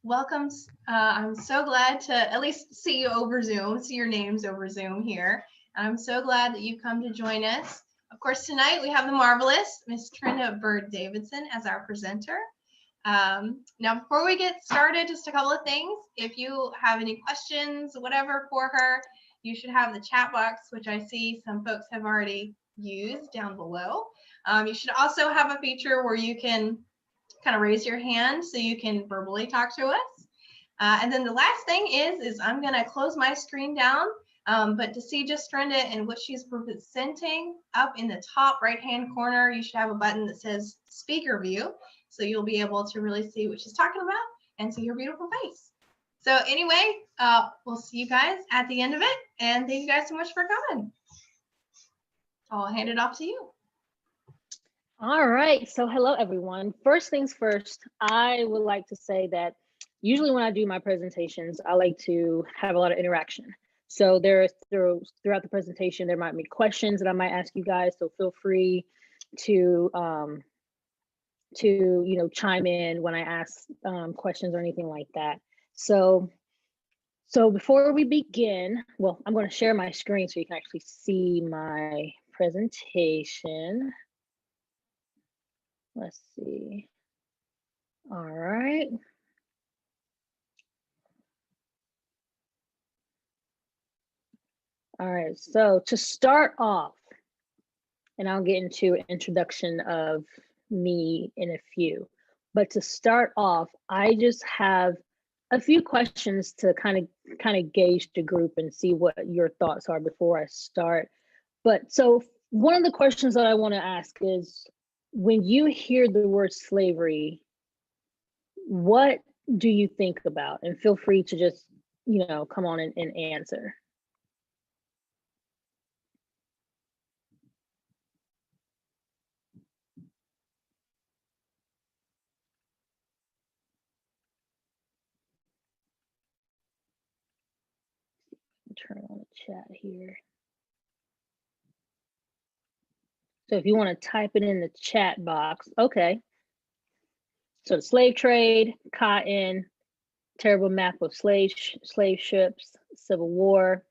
Welcome. I'm so glad to at least see you over Zoom, see your names over Zoom here. I'm so glad that you come to join us. Of course, tonight we have the marvelous Miss Trina Bird Davidson as our presenter. Now, before we get started, just a couple of things. If you have any questions, whatever for her, you should have the chat box, which I see some folks have already used down below. You should also have a feature where you can kind of raise your hand so you can verbally talk to us. And then the last thing is I'm going to close my screen down, but to see just Brenda and what she's presenting, up in the top right-hand corner, you should have a button that says speaker view. So you'll be able to really see what she's talking about and see her beautiful face. So anyway, we'll see you guys at the end of it. And thank you guys so much for coming. I'll hand it off to you. All right, so hello everyone. First things first, I would like to say that usually when I do my presentations, I like to have a lot of interaction. So throughout the presentation, there might be questions that I might ask you guys, so feel free to chime in when I ask questions or anything like that. So before we begin, well, I'm going to share my screen so you can actually see my presentation. Let's see. All right. All right, so to start off, and I'll get into an introduction of me in a few, but to start off, I just have a few questions to kind of gauge the group and see what your thoughts are before I start. But so one of the questions that I want to ask is, when you hear the word slavery, what do you think about? And feel free to just, come on and answer. Turn on the chat here. So if you want to type it in the chat box, okay. So the slave trade, cotton, terrible map of slave ships, Civil War,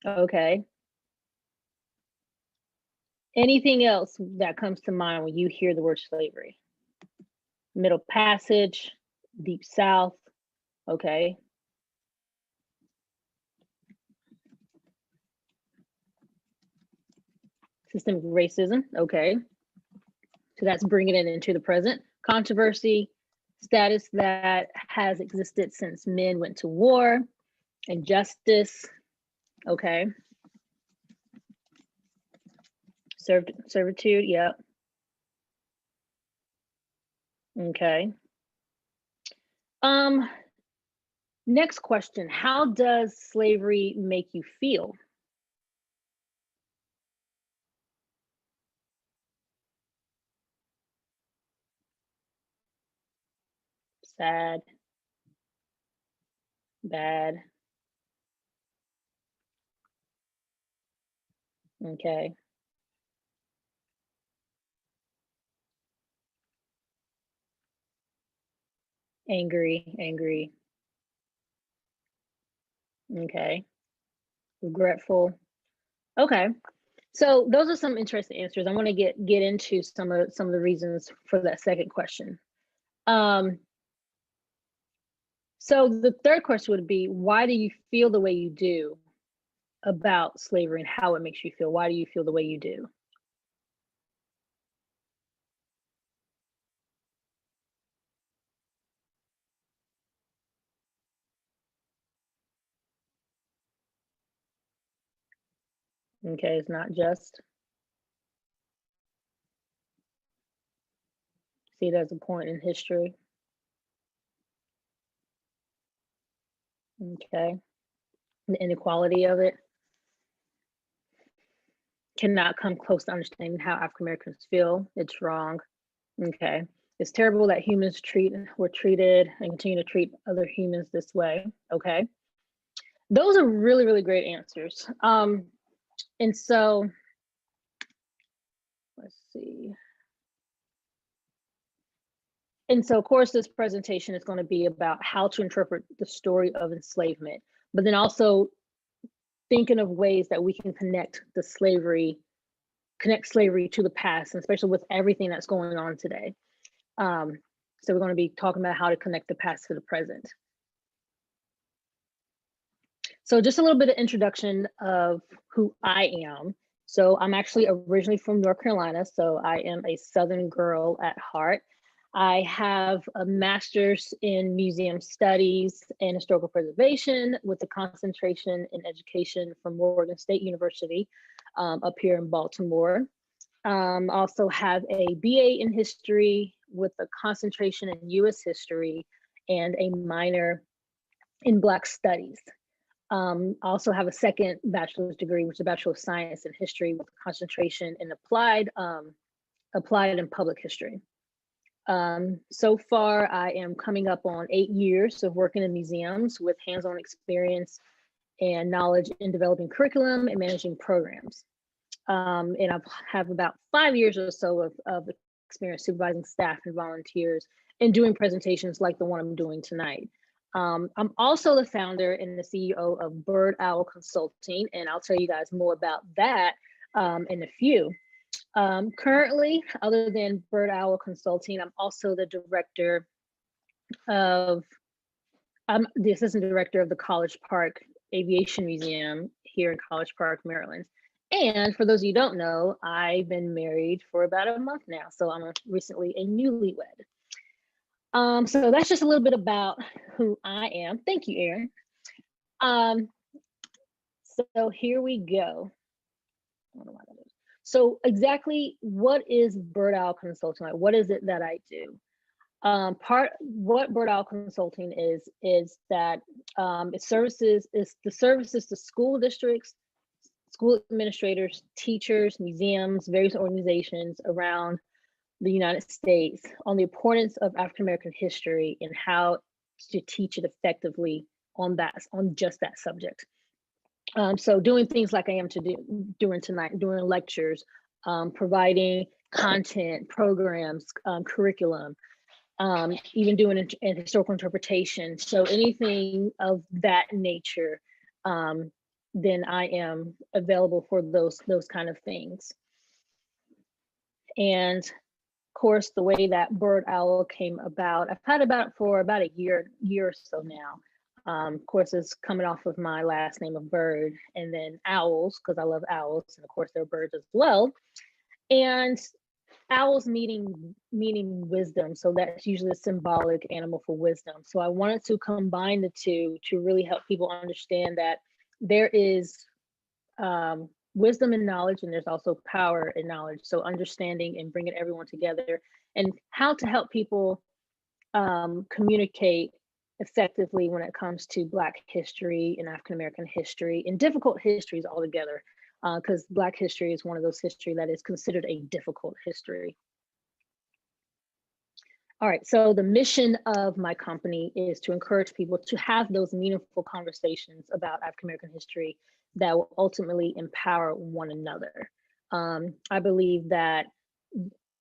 okay. Anything else that comes to mind when you hear the word slavery? Middle Passage, Deep South, okay. Systemic racism, okay. So that's bringing it into the present. Controversy, status that has existed since men went to war. Injustice, okay. Servitude, yeah. Okay. Next question, how does slavery make you feel? Sad, bad, okay. Angry, okay. Regretful, okay. So those are some interesting answers. I want to get into some of the reasons for that second question. So the third question would be, why do you feel the way you do about slavery and how it makes you feel? Why do you feel the way you do? Okay, it's not just. See it as a point in history. Okay. The inequality of it. Cannot come close to understanding how African Americans feel. It's wrong. Okay. It's terrible that humans were treated and continue to treat other humans this way. Okay. Those are really, really great answers. And so, let's see. And so of course, this presentation is going to be about how to interpret the story of enslavement, but then also thinking of ways that we can connect slavery to the past, and especially with everything that's going on today. So we're going to be talking about how to connect the past to the present. So just a little bit of introduction of who I am. So I'm actually originally from North Carolina, so I am a Southern girl at heart. I have a master's in museum studies and historical preservation with a concentration in education from Morgan State University up here in Baltimore. Also have a BA in history with a concentration in US history and a minor in Black studies. Also have a second bachelor's degree, which is a Bachelor of Science in History with a concentration in applied and public history. So far, I am coming up on 8 years of working in museums with hands-on experience and knowledge in developing curriculum and managing programs. And I have about 5 years or so of experience supervising staff and volunteers and doing presentations like the one I'm doing tonight. I'm also the founder and the CEO of Bird Owl Consulting, and I'll tell you guys more about that in a few. Currently, other than Bird Owl Consulting, I'm also the I'm the assistant director of the College Park Aviation Museum here in College Park, Maryland. And for those of you who don't know, I've been married for about a month now, so I'm recently a newlywed. So that's just a little bit about who I am. Thank you, Erin. So here we go. I don't know why that is. So exactly what is Bird Owl Consulting? Like, what is it that I do? What Bird Owl Consulting is that it services the services to school districts, school administrators, teachers, museums, various organizations around the United States on the importance of African American history and how to teach it effectively on just that subject. So doing things like I am doing tonight, doing lectures, providing content, programs, curriculum, even doing an historical interpretation. So anything of that nature, then I am available for those kind of things. And of course, the way that Bird Owl came about, I've had about for about a year or so now. Of course, it's coming off of my last name of Bird, and then owls, because I love owls, and of course they're birds as well. And owls meaning wisdom, so that's usually a symbolic animal for wisdom. So I wanted to combine the two to really help people understand that there is wisdom and knowledge, and there's also power in knowledge. So understanding and bringing everyone together, and how to help people communicate effectively when it comes to Black history and African American history and difficult histories altogether, because Black history is one of those history that is considered a difficult history. All right, so the mission of my company is to encourage people to have those meaningful conversations about African American history that will ultimately empower one another. I believe that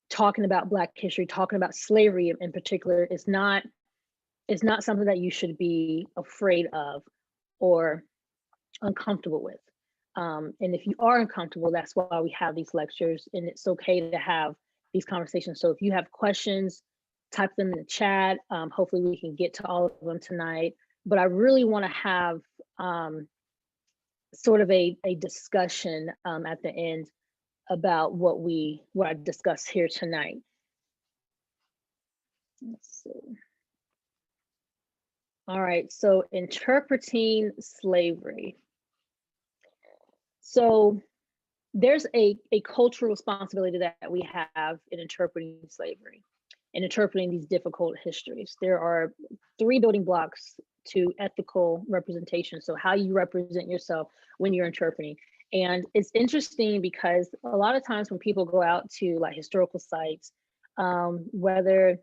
talking about Black history, talking about slavery in particular, is not something that you should be afraid of or uncomfortable with. And if you are uncomfortable, that's why we have these lectures, and it's okay to have these conversations. So if you have questions, type them in the chat. Hopefully we can get to all of them tonight. But I really want to have sort of a discussion at the end about what I discussed here tonight. Let's see. All right, so interpreting slavery. So there's a cultural responsibility that we have in interpreting slavery and interpreting these difficult histories. There are 3 building blocks to ethical representation. So how you represent yourself when you're interpreting. And it's interesting because a lot of times when people go out to like historical sites, whether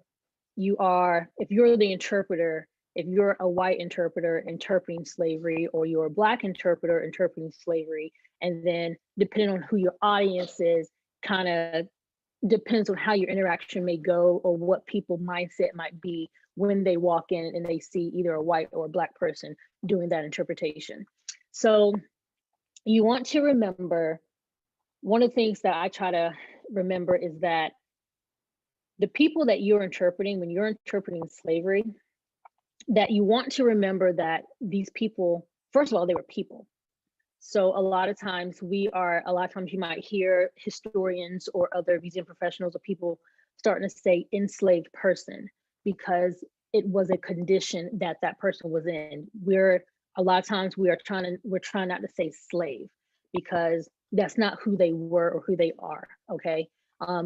if you're the interpreter, if you're a white interpreter interpreting slavery, or you're a Black interpreter interpreting slavery, and then depending on who your audience is, kind of depends on how your interaction may go or what people mindset might be when they walk in and they see either a white or a black person doing that interpretation. So you want to remember, one of the things that I try to remember is that the people that you're interpreting, when you're interpreting slavery, that you want to remember that these people, first of all, they were people. So a lot of times you might hear historians or other museum professionals or people starting to say enslaved person, because it was a condition that that person was in. A lot of times we're trying not to say slave, because that's not who they were or who they are, okay?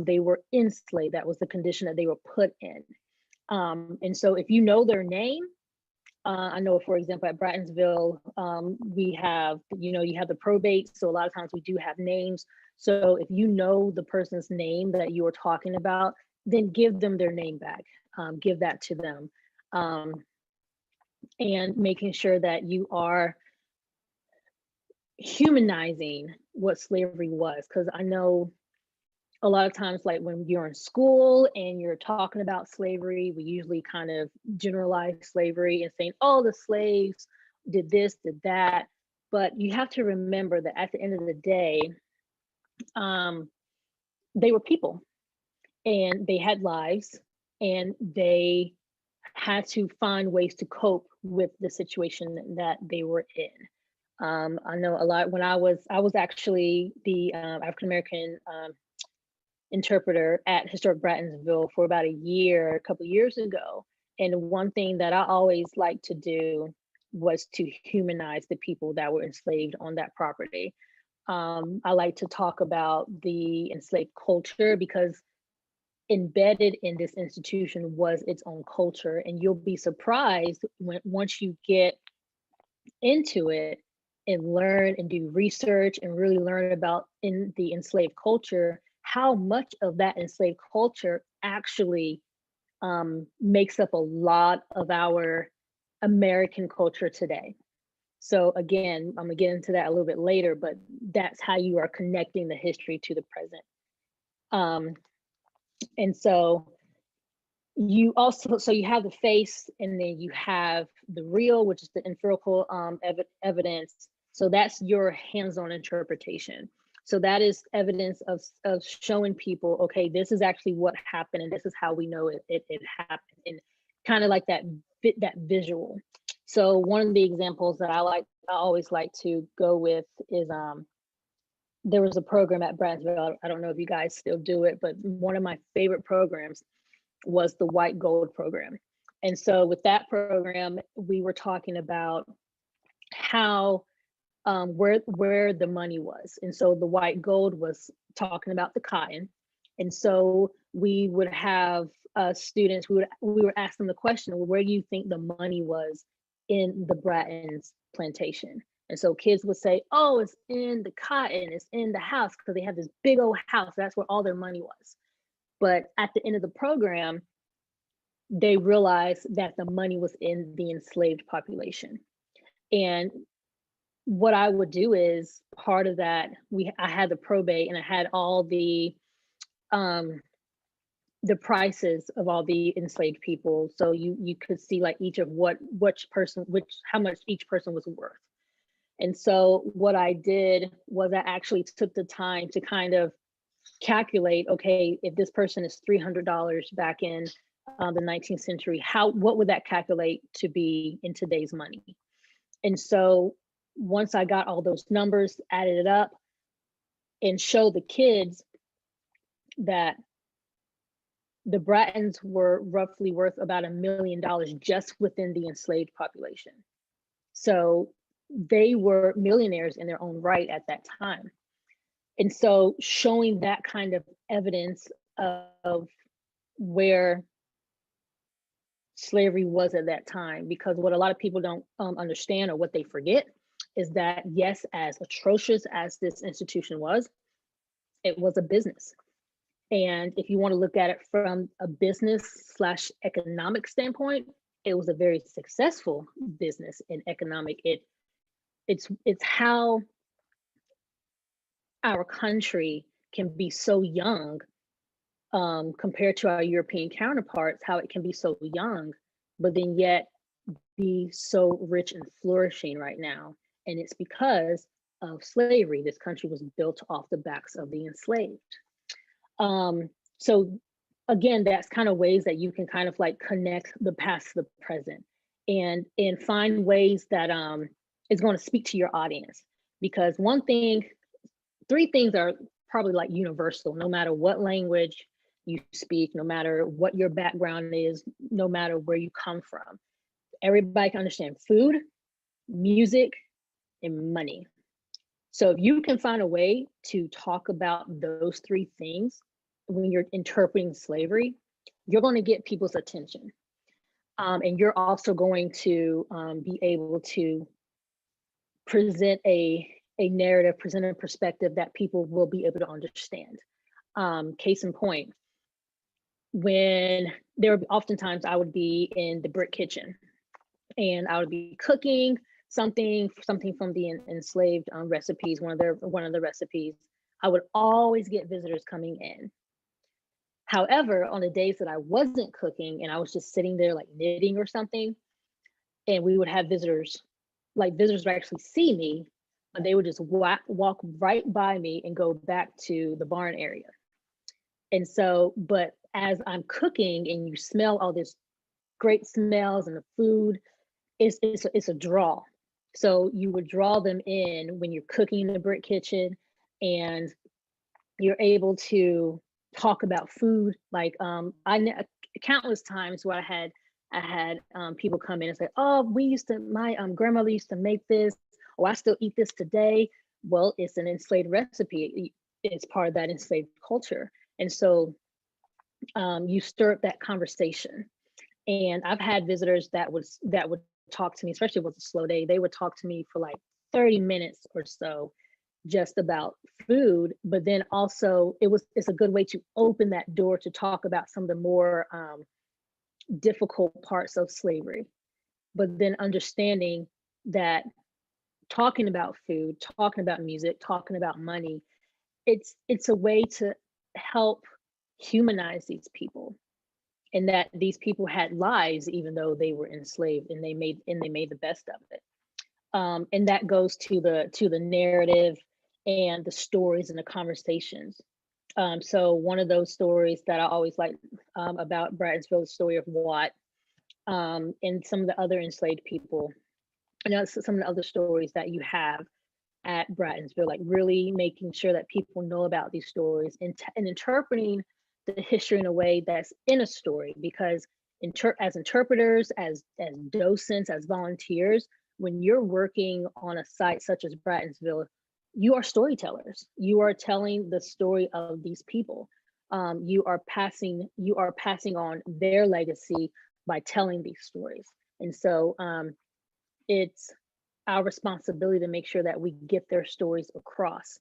They were enslaved. That was the condition that they were put in. And so if you know their name, I know, for example, at Brattonville, we have, you have the probate. So a lot of times we do have names. So if you know the person's name that you were talking about, then give them their name back. Give that to them. And making sure that you are humanizing what slavery was. Because I know a lot of times, like when you're in school and you're talking about slavery, we usually kind of generalize slavery and saying, oh, the slaves did this, did that. But you have to remember that at the end of the day, they were people and they had lives and they had to find ways to cope with the situation that they were in. I know a lot when I was actually the African American interpreter at Historic Brattonville for about a couple years ago. And one thing that I always liked to do was to humanize the people that were enslaved on that property. I like to talk about the enslaved culture, because embedded in this institution was its own culture. And you'll be surprised once you get into it and learn and do research and really learn about in the enslaved culture, how much of that enslaved culture actually makes up a lot of our American culture today. So again, I'm gonna get into that a little bit later, but that's how you are connecting the history to the present. And so you have the face, and then you have the real, which is the empirical evidence. So that's your hands-on interpretation. So that is evidence of showing people, okay, this is actually what happened, and this is how we know it happened, and kind of like that visual. So one of the examples that I always like to go with is there was a program at Brattonville. I don't know if you guys still do it, but one of my favorite programs was the white gold program. And so with that program, we were talking about how where the money was. And so the white gold was talking about the cotton. And so we would have students, we were asking the question, well, where do you think the money was in the Bratton's plantation? And so kids would say, oh, it's in the cotton, it's in the house, because they have this big old house. That's where all their money was. But at the end of the program, they realized that the money was in the enslaved population. And what I would do is, part of that, I had the probate, and I had all the prices of all the enslaved people. So you could see like each of how much each person was worth. And so what I did was I actually took the time to kind of calculate, okay, if this person is $300 back in the 19th century, what would that calculate to be in today's money? And so once I got all those numbers, added it up, and showed the kids that the Brattons were roughly worth about $1 million just within the enslaved population. So they were millionaires in their own right at that time. And so showing that kind of evidence of where slavery was at that time, because what a lot of people don't understand, or what they forget, is that yes, as atrocious as this institution was, it was a business. And if you want to look at it from a business/economic standpoint, it was a very successful business and economic. It's how our country can be so young compared to our European counterparts, how it can be so young, but then yet be so rich and flourishing right now. And it's because of slavery. This country was built off the backs of the enslaved. So again, that's kind of ways that you can kind of like connect the past to the present and find ways that is going to speak to your audience. Because three things are probably like universal, no matter what language you speak, no matter what your background is, no matter where you come from. Everybody can understand food, music, and money. So if you can find a way to talk about those three things when you're interpreting slavery, you're going to get people's attention. And you're also going to be able to present a narrative, present a perspective that people will be able to understand. Case in point, when oftentimes I would be in the brick kitchen and I would be cooking something from the enslaved recipes, one of the recipes. I would always get visitors coming in. However, on the days that I wasn't cooking and I was just sitting there like knitting or something, and we would have visitors would actually see me, but they would just walk right by me and go back to the barn area. And so, but as I'm cooking and you smell all this great smells and the food, it's a draw. So you would draw them in when you're cooking in the brick kitchen, and you're able to talk about food. Like countless times where I had people come in and say, "Oh, my grandmother used to make this, or I still eat this today." Well, it's an enslaved recipe. It's part of that enslaved culture, and so you stir up that conversation. And I've had visitors that would talk to me, especially if it was a slow day. They would talk to me for like 30 minutes or so just about food, but then also it's a good way to open that door to talk about some of the more difficult parts of slavery. But then understanding that talking about food, talking about music, talking about money, it's a way to help humanize these people, and that these people had lives even though they were enslaved, and they made the best of it. And that goes to the narrative and the stories and the conversations. So one of those stories that I always like about Brattonville, the story of Watt, and some of the other enslaved people, and some of the other stories that you have at Brattonville, like really making sure that people know about these stories and interpreting the history in a way that's in a story. Because as interpreters, as docents, as volunteers, when you're working on a site such as Brattonville, you are storytellers. You are telling the story of these people. You are passing on their legacy by telling these stories. And so it's our responsibility to make sure that we get their stories across.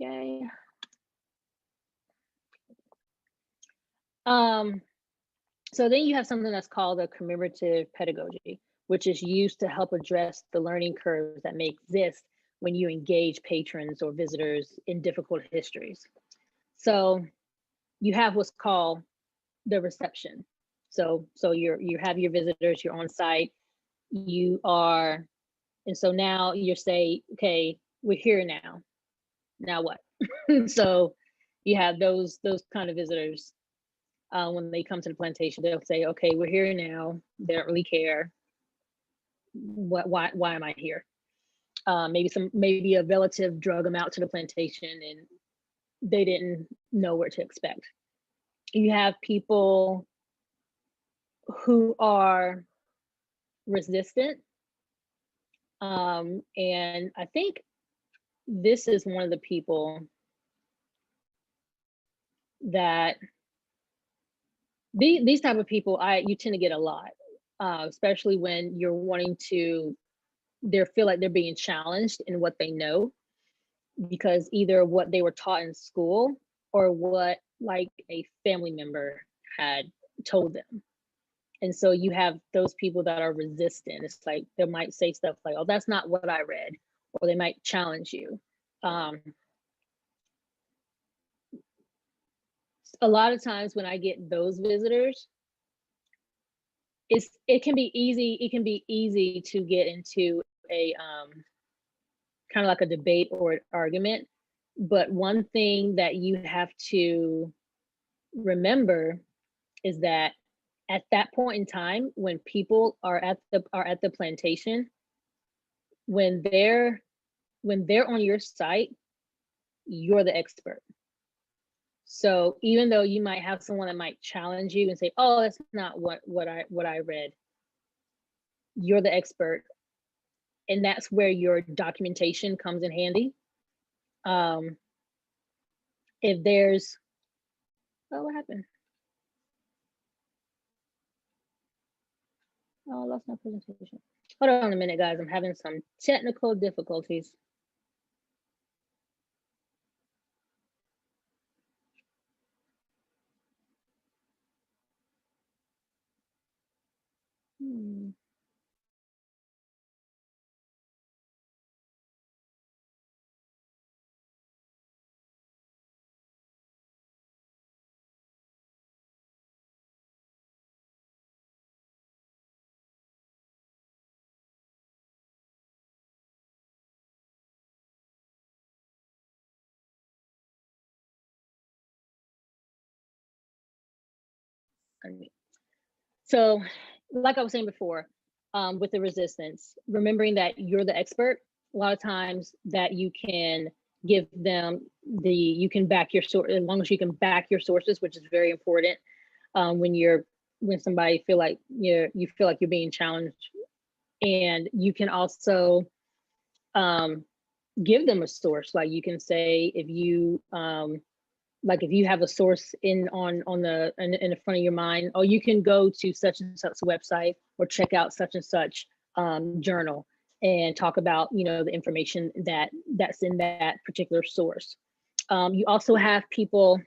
Okay. So then you have something that's called a commemorative pedagogy, which is used to help address the learning curves that may exist when you engage patrons or visitors in difficult histories. So you have what's called the reception. So you have your visitors, you're on site, and so now you say, okay, we're here now. Now what? So you have those kind of visitors. When they come to the plantation, they'll say, okay, we're here now. They don't really care. Why am I here? Maybe a relative drug them out to the plantation and they didn't know what to expect. You have people who are resistant. And I think this is one of the people that these type of people you tend to get a lot, especially when you're wanting to feel like they're being challenged in what they know, because either what they were taught in school or what like a family member had told them. And so you have those people that are resistant. It's like they might say stuff like, oh, that's not what I read, or they might challenge you. a lot of times when I get those visitors, it can be easy to get into a kind of like a debate or an argument. But one thing that you have to remember is that at that point in time, when people are at the plantation, when they're on your site, you're the expert. So even though you might have someone that might challenge you and say, "Oh, that's not what I read," you're the expert, and that's where your documentation comes in handy. If there's, oh, what happened? Oh, I lost my presentation. Hold on a minute, guys. I'm having some technical difficulties. So, like I was saying before, with the resistance, remembering that you're the expert, a lot of times that you can give them you can back your source, as long as you can back your sources, which is very important when somebody feel like you feel like you're being challenged. And you can also give them a source. Like you can say, if you if you have a source in the front of your mind, oh, you can go to such and such website or check out such and such journal and talk about the information that's in that particular source. You also have people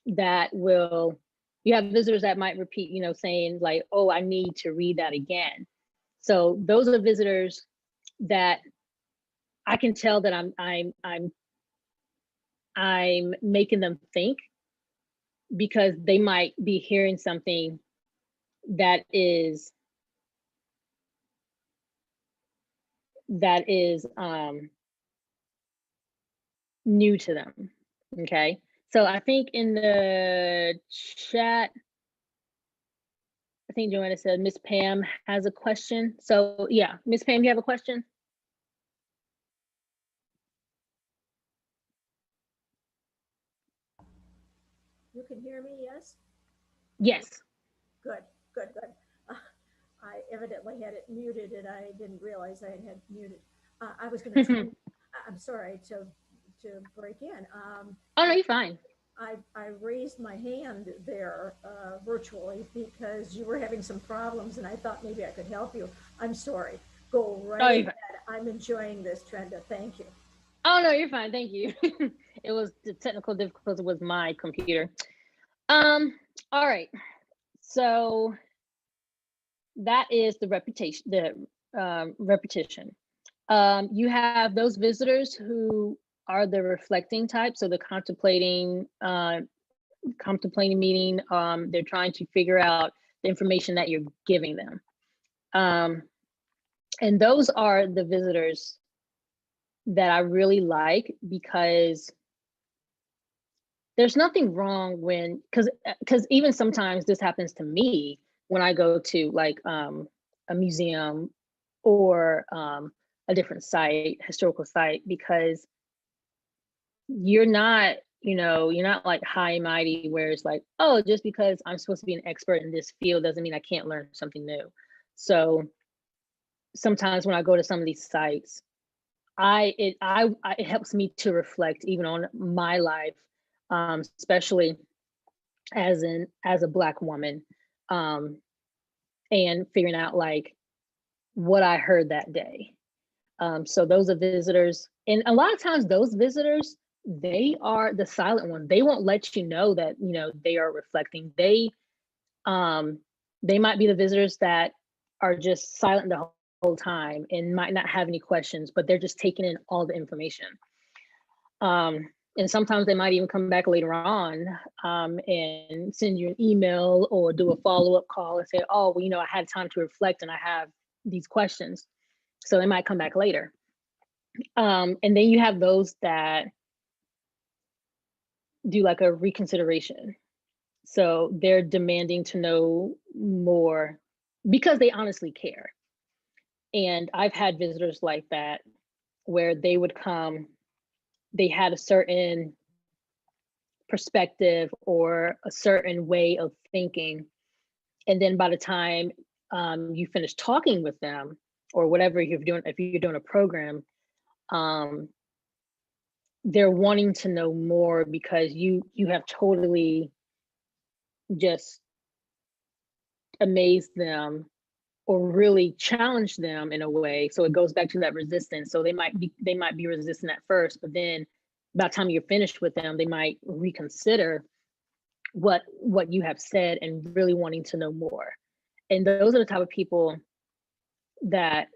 that you have visitors that might repeat, saying like, "Oh, I need to read that again." So those are visitors that I can tell that I'm making them think, because they might be hearing something that is new to them. Okay, so I think in the chat, I think Joanna said Miss Pam has a question. So yeah, Miss Pam, you have a question? You can hear me, yes? Yes. Good, good, good. I evidently had it muted and I didn't realize I had muted. I was going to, I'm sorry to break in. Oh, no, you're fine. I raised my hand there virtually because you were having some problems and I thought maybe I could help you. I'm sorry. Go right ahead. I'm enjoying this, Trenda. Thank you. Oh, no, you're fine. Thank you. It was the technical difficulty with my computer. All right. So that is the repetition. You have those visitors who are the reflecting type, so the contemplating meaning. They're trying to figure out the information that you're giving them, and those are the visitors that I really like, because there's nothing wrong because even sometimes this happens to me when I go to like a museum or a different historical site, because you're not like high and mighty where it's like, oh, just because I'm supposed to be an expert in this field doesn't mean I can't learn something new. So sometimes when I go to some of these sites, it helps me to reflect even on my life, especially as a Black woman, and figuring out like what I heard that day. So those are visitors, and a lot of times those visitors, they are the silent ones. They won't let you know that they are reflecting. They might be the visitors that are just silent the whole time and might not have any questions, but they're just taking in all the information. And sometimes they might even come back later on and send you an email or do a follow-up call and say, oh, well, I had time to reflect and I have these questions. So they might come back later. And then you have those that do like a reconsideration. So they're demanding to know more because they honestly care. And I've had visitors like that where they would come, they had a certain perspective or a certain way of thinking. And then by the time you finish talking with them or whatever you're doing, if you're doing a program, they're wanting to know more because you have totally just amazed them or really challenged them in a way. So it goes back to that resistance. So they might be resistant at first, but then by the time you're finished with them, they might reconsider what you have said and really wanting to know more. And those are the type of people that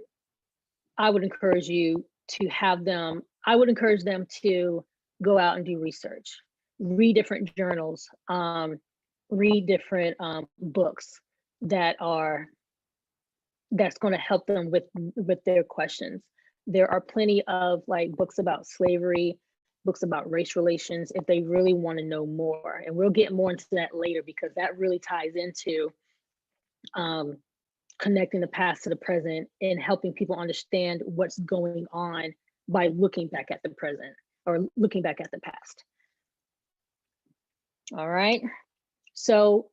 I would encourage you to have them. I would encourage them to go out and do research, read different journals, read different books that's going to help them with their questions. There are plenty of like books about slavery, books about race relations, if they really want to know more. And we'll get more into that later because that really ties into connecting the past to the present and helping people understand what's going on by looking back at the present or looking back at the past. All right. So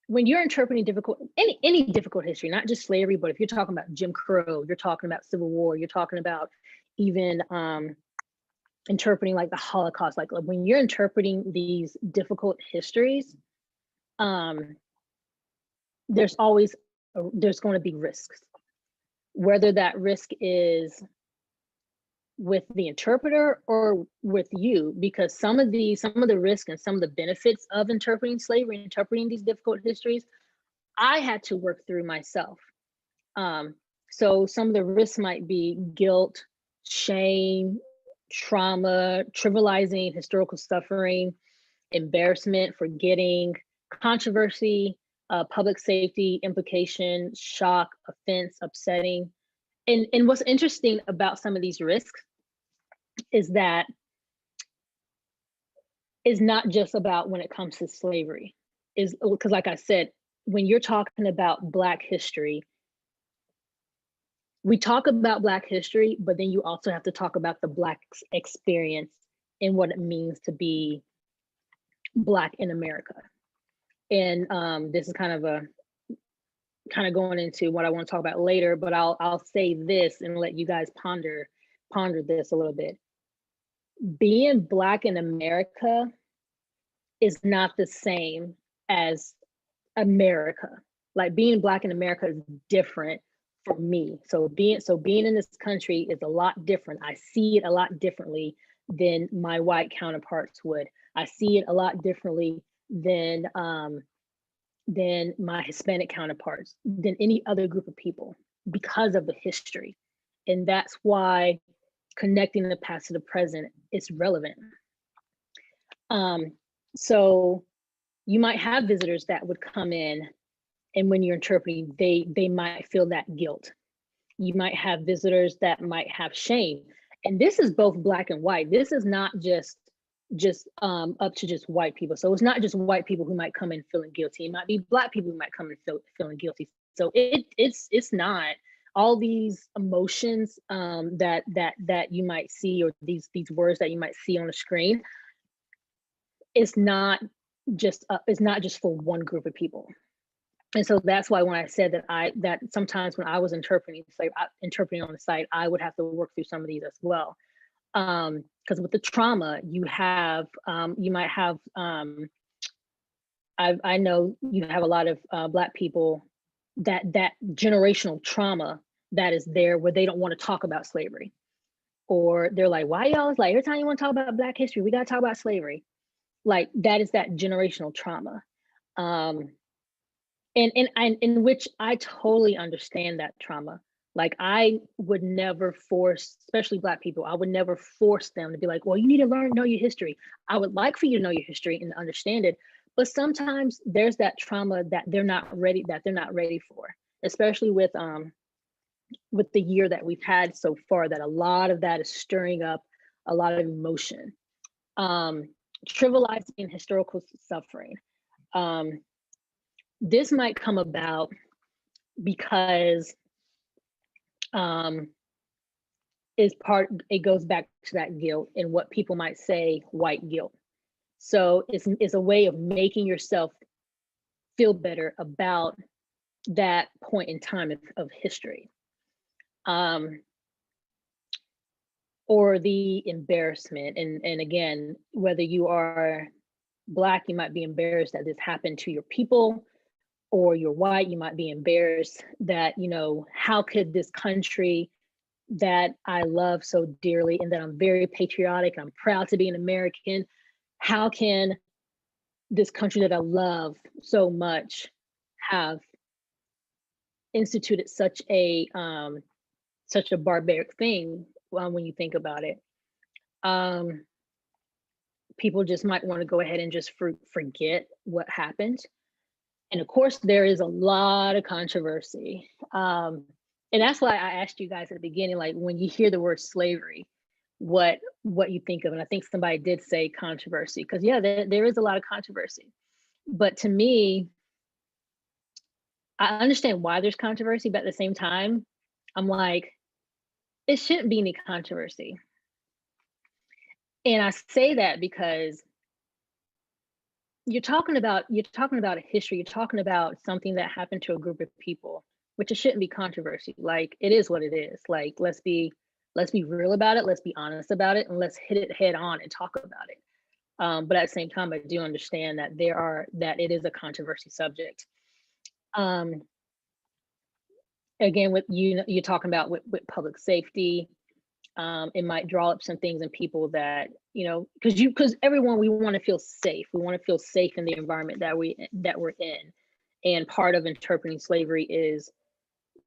when you're interpreting any difficult history, not just slavery, but if you're talking about Jim Crow, you're talking about Civil War, you're talking about even interpreting like the Holocaust, like when you're interpreting these difficult histories, there's going to be risks, whether that risk is with the interpreter or with you, because some of the risk and some of the benefits of interpreting slavery, interpreting these difficult histories, I had to work through myself. So some of the risks might be guilt, shame, trauma, trivializing historical suffering, embarrassment, forgetting, controversy, public safety, implication, shock, offense, upsetting. And what's interesting about some of these risks is that it's not just about when it comes to slavery. Is because, like I said, when you're talking about Black history, we talk about Black history, but then you also have to talk about the Black experience and what it means to be Black in America. And this is kind of going into what I want to talk about later, but I'll say this and let you guys ponder this a little bit. Being Black in America is not the same as America. Like being Black in America is different for me. So being in this country is a lot different. I see it a lot differently than my white counterparts would. I see it a lot differently than my Hispanic counterparts, than any other group of people because of the history. And that's why connecting the past to the present is relevant. So you might have visitors that would come in, and when you're interpreting, they might feel that guilt. You might have visitors that might have shame. And this is both Black and white. This is not just up to just white people. So it's not just white people who might come in feeling guilty. It might be Black people who might come in feeling guilty. So it's not all these emotions that you might see, or these words that you might see on the screen. It's not just for one group of people. And so that's why when I said that sometimes when I was interpreting on the site, I would have to work through some of these as well. Because with the trauma, you might have, I know you have a lot of Black people that generational trauma that is there where they don't want to talk about slavery, or they're like, why y'all, like every time you want to talk about Black history, we got to talk about slavery. Like that is that generational trauma. And in which I totally understand that trauma. Like I would never force, especially Black people, I would never force them to be like, well, you need to know your history. I would like for you to know your history and understand it. But sometimes there's that trauma that they're not ready for, especially with the year that we've had so far, that a lot of that is stirring up a lot of emotion. Trivializing historical suffering. This might come about because it goes back to that guilt and what people might say white guilt. So it's a way of making yourself feel better about that point in time of history. Or the embarrassment. And again, whether you are Black, you might be embarrassed that this happened to your people, or you're white, you might be embarrassed that, how could this country that I love so dearly and that I'm very patriotic, I'm proud to be an American, how can this country that I love so much have instituted such a barbaric thing when you think about it? People just might want to go ahead and just forget what happened. And of course, there is a lot of controversy. And that's why I asked you guys at the beginning, like when you hear the word slavery, what you think of. And I think somebody did say controversy, because yeah, there is a lot of controversy. But to me, I understand why there's controversy, but at the same time, I'm like, it shouldn't be any controversy. And I say that because you're talking about a history, you're talking about something that happened to a group of people, which it shouldn't be controversy. Like, it is what it is. Like, let's be real about it, let's be honest about it, and let's hit it head on and talk about it. But at the same time, I do understand that it is a controversy subject. Again, with you're talking about with public safety, it might draw up some things in people that, because everyone, we want to feel safe. We want to feel safe in the environment that we're in. And part of interpreting slavery is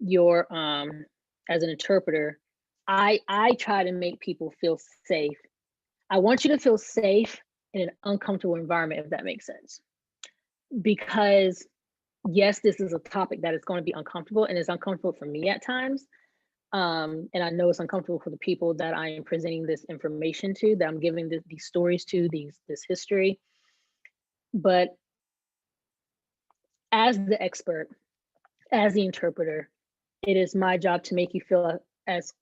as an interpreter, I try to make people feel safe. I want you to feel safe in an uncomfortable environment, if that makes sense. Because yes, this is a topic that is going to be uncomfortable, and it's uncomfortable for me at times. And I know it's uncomfortable for the people that I am presenting this information to, that I'm giving these stories to, this history. But as the expert, as the interpreter, it is my job to make you feel as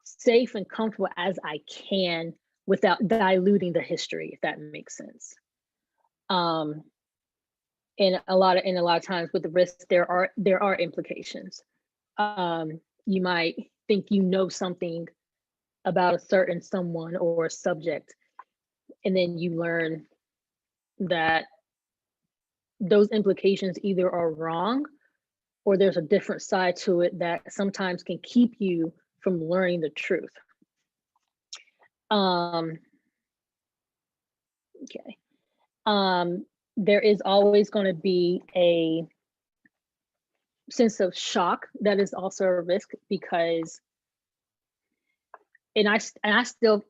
safe and comfortable as I can without diluting the history, if that makes sense. And a lot of times with the risks, there are implications. You might think you know something about a certain someone or a subject, and then you learn that those implications either are wrong, or there's a different side to it that sometimes can keep you from learning the truth. Okay. There is always going to be a sense of shock that is also a risk, because I still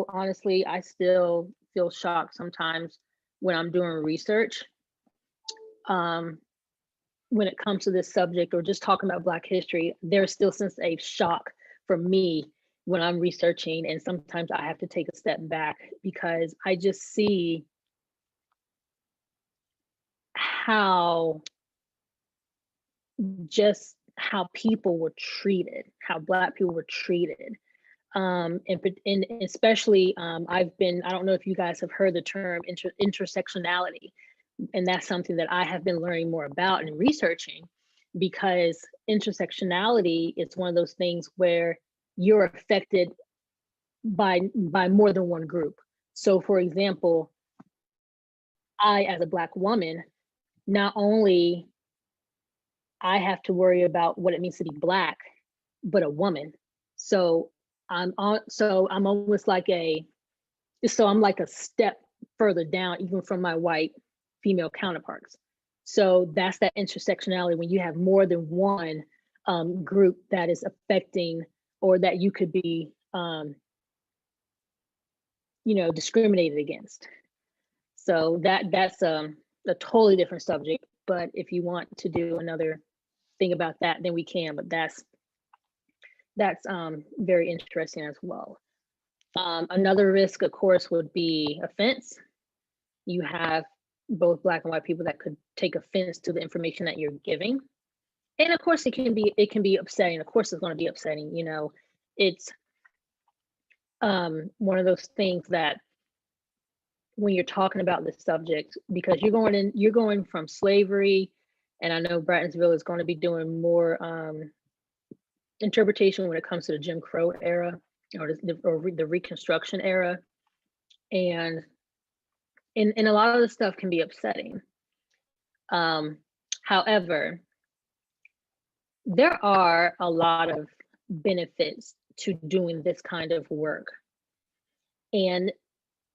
honestly feel shocked sometimes when I'm doing research when it comes to this subject, or just talking about Black history. There's still a sense of shock for me when I'm researching, and sometimes I have to take a step back because I just see how people were treated, how Black people were treated. And especially, I don't know if you guys have heard the term intersectionality, and that's something that I have been learning more about and researching, because intersectionality is one of those things where you're affected by more than one group. So for example, I, as a Black woman, not only I have to worry about what it means to be Black, but a woman. So I'm almost like I'm like a step further down, even from my white female counterparts. So that's that intersectionality, when you have more than one group that is affecting, or that you could be, discriminated against. So that's a totally different subject. But if you want to do another thing about that, then we can. But that's very interesting as well. Another risk, of course, would be offense. You have both Black and white people that could take offense to the information that you're giving. And of course, it can be upsetting. Of course, it's going to be upsetting. It's one of those things that when you're talking about this subject, because you're going from slavery, and I know Brattonville is going to be doing more interpretation when it comes to the Jim Crow era or the Reconstruction era, and a lot of the stuff can be upsetting. However, there are a lot of benefits to doing this kind of work, and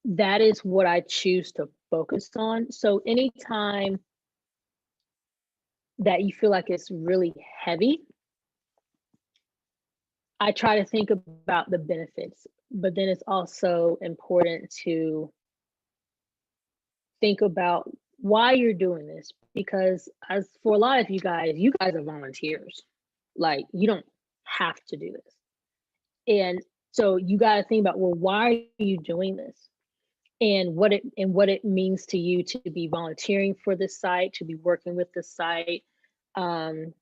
that is what I choose to focus on. So anytime that you feel like it's really heavy, I try to think about the benefits, but then it's also important to think about why you're doing this, because as for a lot of you guys are volunteers. Like, you don't have to do this. And so you got to think about, well, why are you doing this? And what it means to you to be volunteering for this site, to be working with the site. So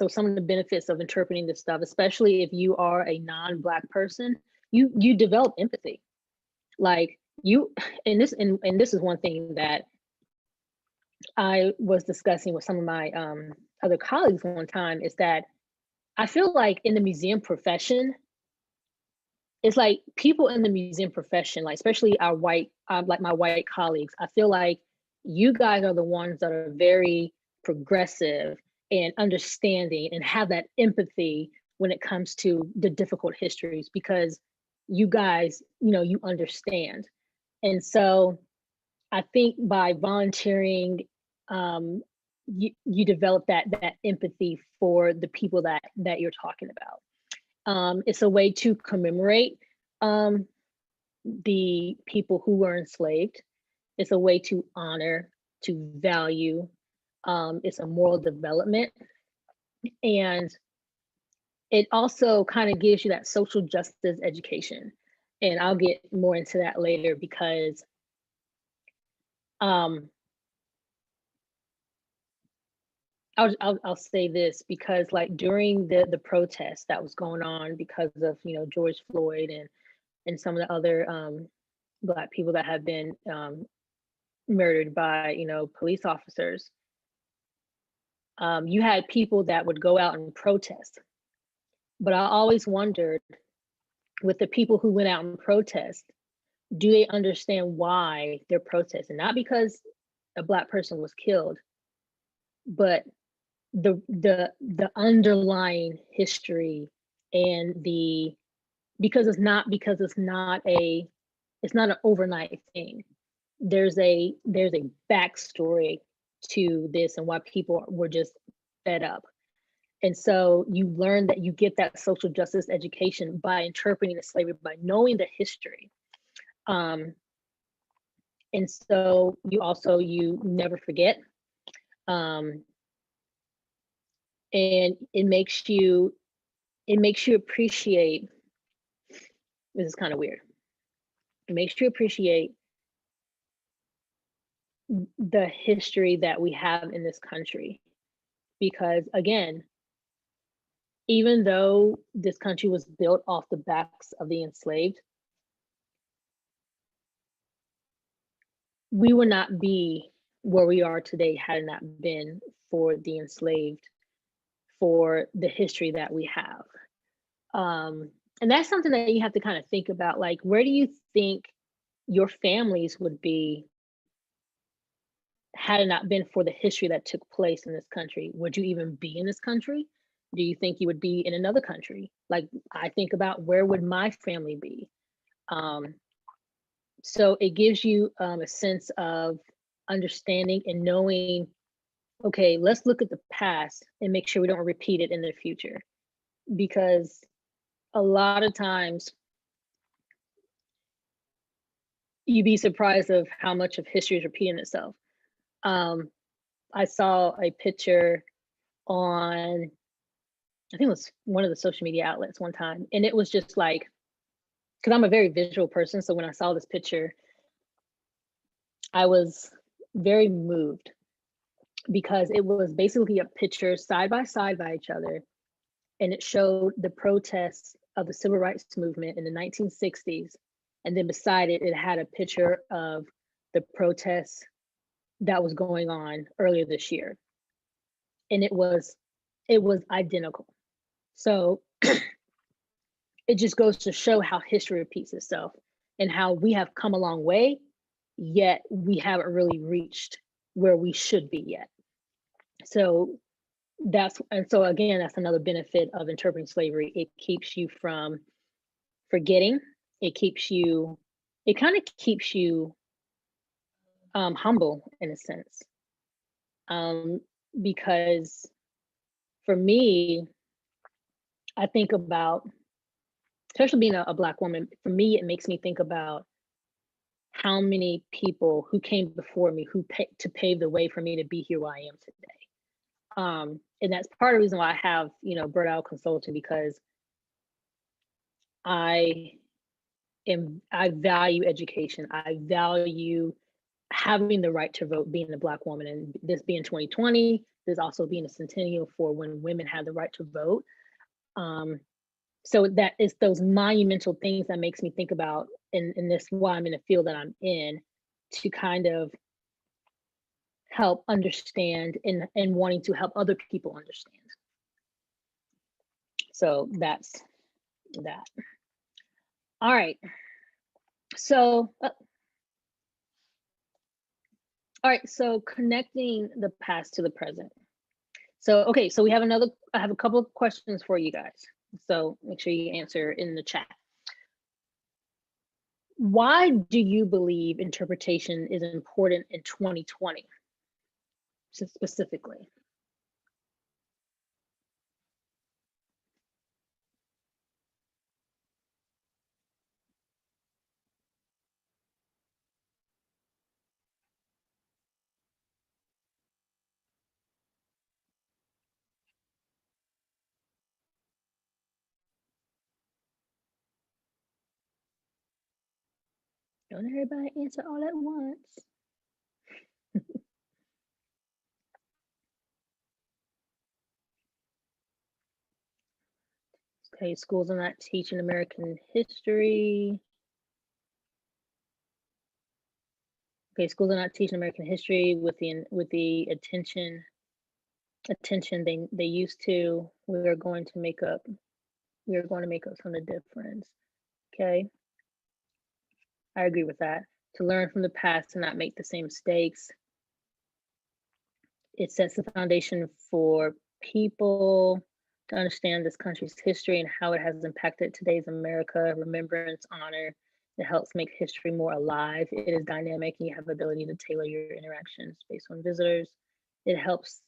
some of the benefits of interpreting this stuff, especially if you are a non-Black person, you develop empathy. Like and this is one thing that I was discussing with some of my other colleagues one time, is that I feel like in the museum profession, it's like people in the museum profession, like especially our white, like my white colleagues, I feel like you guys are the ones that are very progressive and understanding and have that empathy when it comes to the difficult histories, because you guys, you understand. And so I think by volunteering, you develop that empathy for the people that you're talking about. It's a way to commemorate the people who were enslaved. It's a way to honor, to value. It's a moral development. And it also kind of gives you that social justice education. And I'll get more into that later, because I'll say this, because like during the protest that was going on because of George Floyd and some of the other Black people that have been murdered by police officers, you had people that would go out and protest. But I always wondered, with the people who went out and protest, do they understand why they're protesting? Not because a Black person was killed, but the underlying history and because it's not an overnight thing. There's a backstory to this and why people were just fed up. And so you learn that you get that social justice education by interpreting the slavery, by knowing the history. And so you never forget. And it makes you appreciate, this is kind of weird. It makes you appreciate the history that we have in this country. Because again, even though this country was built off the backs of the enslaved, we would not be where we are today had it not been for the enslaved, for the history that we have. And that's something that you have to kind of think about, like, where do you think your families would be had it not been for the history that took place in this country? Would you even be in this country? Do you think you would be in another country? Like, I think about, where would my family be? So it gives you a sense of understanding and knowing okay, let's look at the past and make sure we don't repeat it in the future. Because a lot of times you'd be surprised of how much of history is repeating itself. I saw a picture on, I think it was one of the social media outlets one time, and it was just like, because I'm a very visual person, so when I saw this picture, I was very moved because it was basically a picture side by each other, and it showed the protests of the civil rights movement in the 1960s, and then beside it, it had a picture of the protests that was going on earlier this year, and it was identical. So it just goes to show how history repeats itself and how we have come a long way, yet we haven't really reached where we should be yet. So so again, that's another benefit of interpreting slavery. It keeps you from forgetting. It kind of keeps you humble in a sense. Because for me, I think about, especially being a Black woman, for me, it makes me think about how many people who came before me to pave the way for me to be here where I am today. And that's part of the reason why I have, Bird Owl Consulting, because I value education. I value having the right to vote, being a Black woman, and this being 2020, there's also being a centennial for when women had the right to vote. So that is those monumental things that makes me think about, and this why I'm in the field that I'm in, to kind of help understand and wanting to help other people understand. So that's that. All right. So, so connecting the past to the present. So, okay, so I have a couple of questions for you guys. So make sure you answer in the chat. Why do you believe interpretation is important in 2020, specifically? Don't everybody answer all at once. Okay, schools are not teaching American history. Okay, schools are not teaching American history with the attention they used to. We are going to make up some of the difference. Okay, I agree with that. To learn from the past and not make the same mistakes. It sets the foundation for people to understand this country's history and how it has impacted today's America. Remembrance, honor. It helps make history more alive. It is dynamic, and you have the ability to tailor your interactions based on visitors. It helps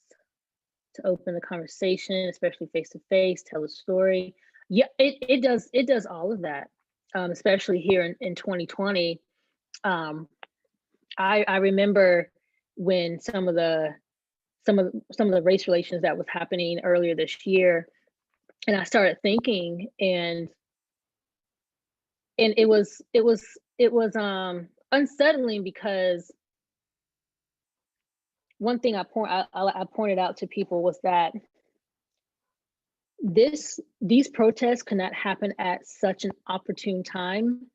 to open the conversation, especially face to face, tell a story. Yeah, it does all of that, especially here in 2020. I remember when some of the race relations that was happening earlier this year, and I started thinking, and it was unsettling, because one thing I pointed out to people was that these protests could not happen at such an opportune time,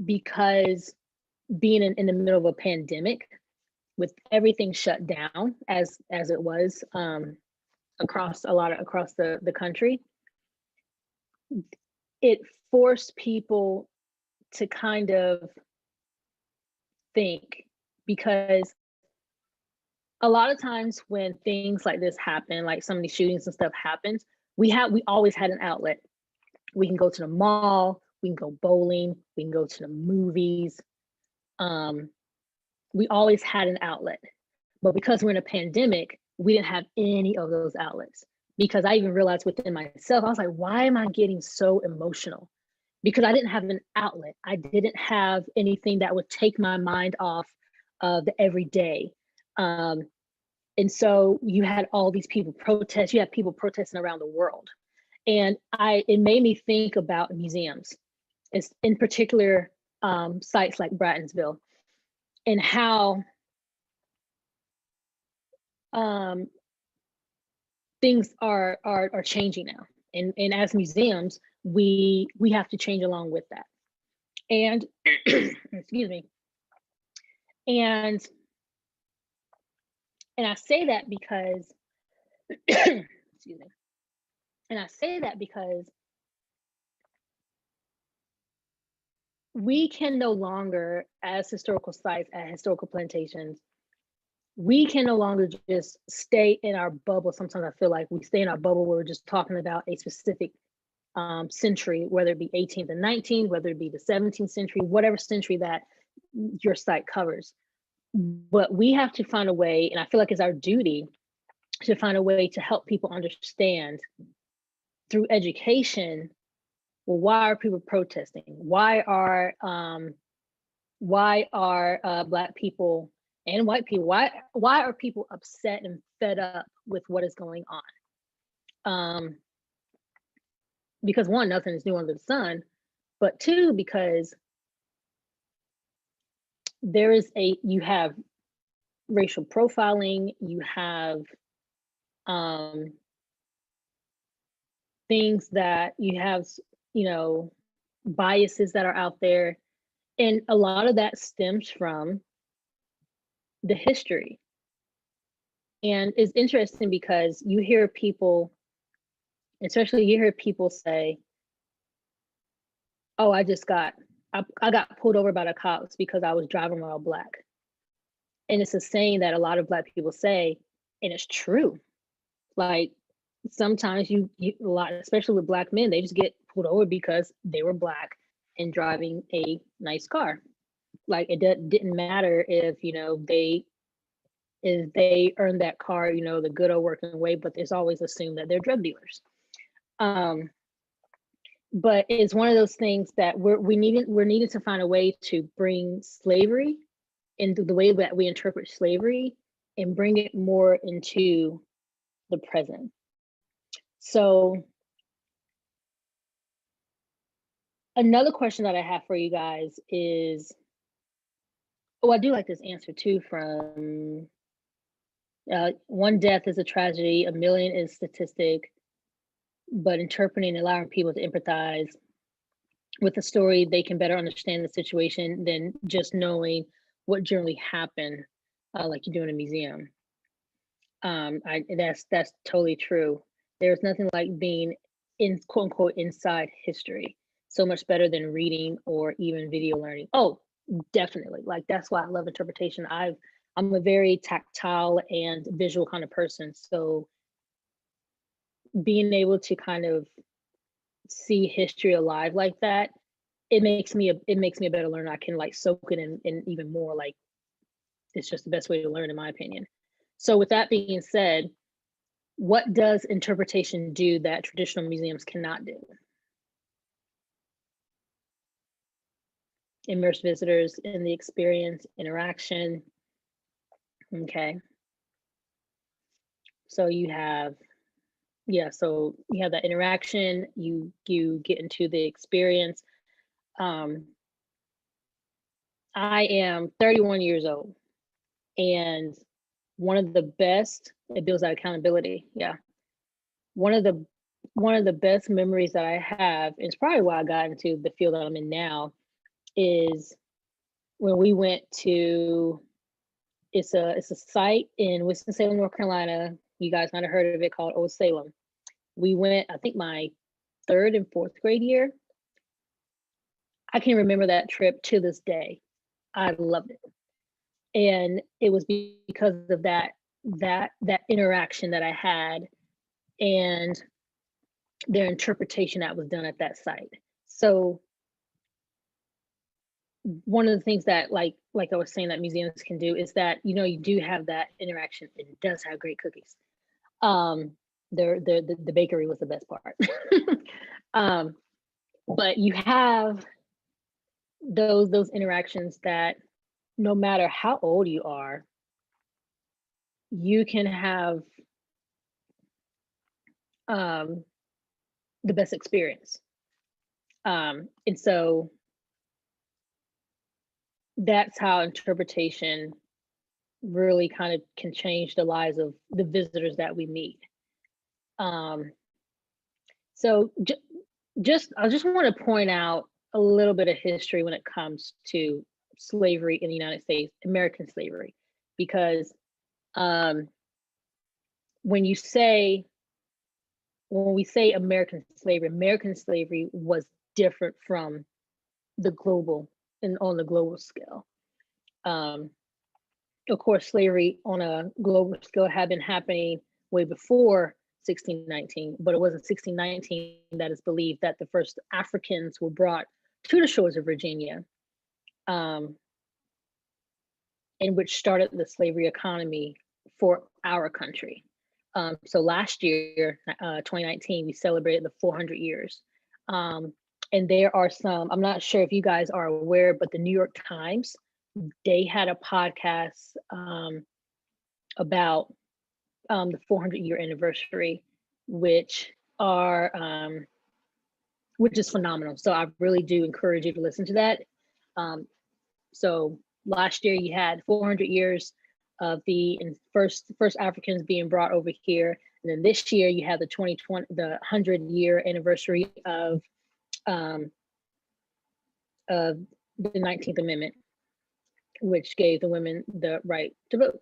because being in the middle of a pandemic with everything shut down as it was across the country, it forced people to kind of think, because a lot of times when things like this happen, like some of these shootings and stuff happens, we always had an outlet. We can go to the mall, we can go bowling, we can go to the movies. We always had an outlet. But because we're in a pandemic, we didn't have any of those outlets, because I even realized within myself, I was like, why am I getting so emotional? Because I didn't have an outlet. I didn't have anything that would take my mind off of the everyday. And so you had all these people protest, you had people protesting around the world. And it made me think about museums, it's in particular sites like Brattonville, and how things are changing now. And as museums, we have to change along with that. And excuse me. And I say that because excuse me. And I say that because we can no longer, as historical sites, at historical plantations, we can no longer just stay in our bubble. Sometimes I feel like we stay in our bubble where we're just talking about a specific century, whether it be 18th and 19th, whether it be the 17th century, whatever century that your site covers. But we have to find a way, and I feel like it's our duty to find a way to help people understand through education, well, why are people protesting? Why are Black people and white people, why are people upset and fed up with what is going on? Because one, nothing is new under the sun, but two, because you have racial profiling, you have things that you have, biases that are out there. And a lot of that stems from the history. And it's interesting because you hear people, especially you hear people say, oh, I got pulled over by the cops because I was driving while Black. And it's a saying that a lot of Black people say, and it's true. Like sometimes a lot, especially with Black men, they just get pulled over because they were Black and driving a nice car. Like it didn't matter if, they earned that car, the good old working way, but it's always assumed that they're drug dealers. But it's one of those things that we're needing to find a way to bring slavery into the way that we interpret slavery and bring it more into the present. So another question that I have for you guys is, I do like this answer too from one death is a tragedy, a million is statistic, but interpreting and allowing people to empathize with the story, they can better understand the situation than just knowing what generally happened, like you do in a museum. That's totally true. There's nothing like being in quote unquote inside history. So much better than reading or even video learning. Oh, definitely. Like that's why I love interpretation. I'm a very tactile and visual kind of person. So being able to kind of see history alive like that, it makes me a better learner. I can like soak it in even more. Like it's just the best way to learn, in my opinion. So with that being said, what does interpretation do that traditional museums cannot do? Immerse visitors in the experience, interaction. Okay. So you have, so you have that interaction, you get into the experience. I am 31 years old, and one of the best, it builds that accountability. Yeah. One of the best memories that I have, and it's probably why I got into the field that I'm in now, is when we went to, it's a site in Winston-Salem, North Carolina. You guys might have heard of it, called Old Salem. We went, I think my 3rd and 4th grade year. I can remember that trip to this day. I loved it. And it was because of that interaction that I had and their interpretation that was done at that site. So one of the things that like I was saying that museums can do is that, you know, you do have that interaction. It does have great cookies. The bakery was the best part. But you have those interactions that no matter how old you are, you can have the best experience. And so that's how interpretation really kind of can change the lives of the visitors that we meet. So I just want to point out a little bit of history when it comes to slavery in the United States, American slavery, because when we say American slavery was different from the global and on the global scale. Of course, slavery on a global scale had been happening way before 1619, but it was in 1619 that is believed that the first Africans were brought to the shores of Virginia, and which started the slavery economy for our country. So last year, 2019, we celebrated the 400 years. And there are some, I'm not sure if you guys are aware, but the New York Times, they had a podcast about the 400-year anniversary, which is phenomenal. So I really do encourage you to listen to that. So last year you had 400 years of the first Africans being brought over here, and then this year you have the 100-year anniversary of the 19th Amendment, which gave the women the right to vote.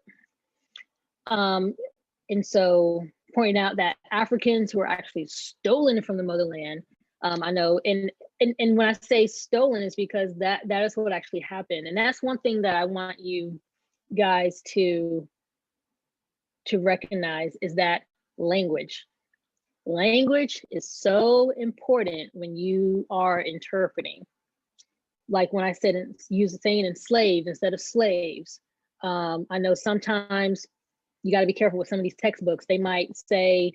And so pointing out that Africans were actually stolen from the motherland. I know, and when I say stolen, is because that is what actually happened. And that's one thing that I want you guys to recognize, is that language is so important when you are interpreting. Like when I said saying enslaved instead of slaves. I know sometimes you got to be careful with some of these textbooks. They might say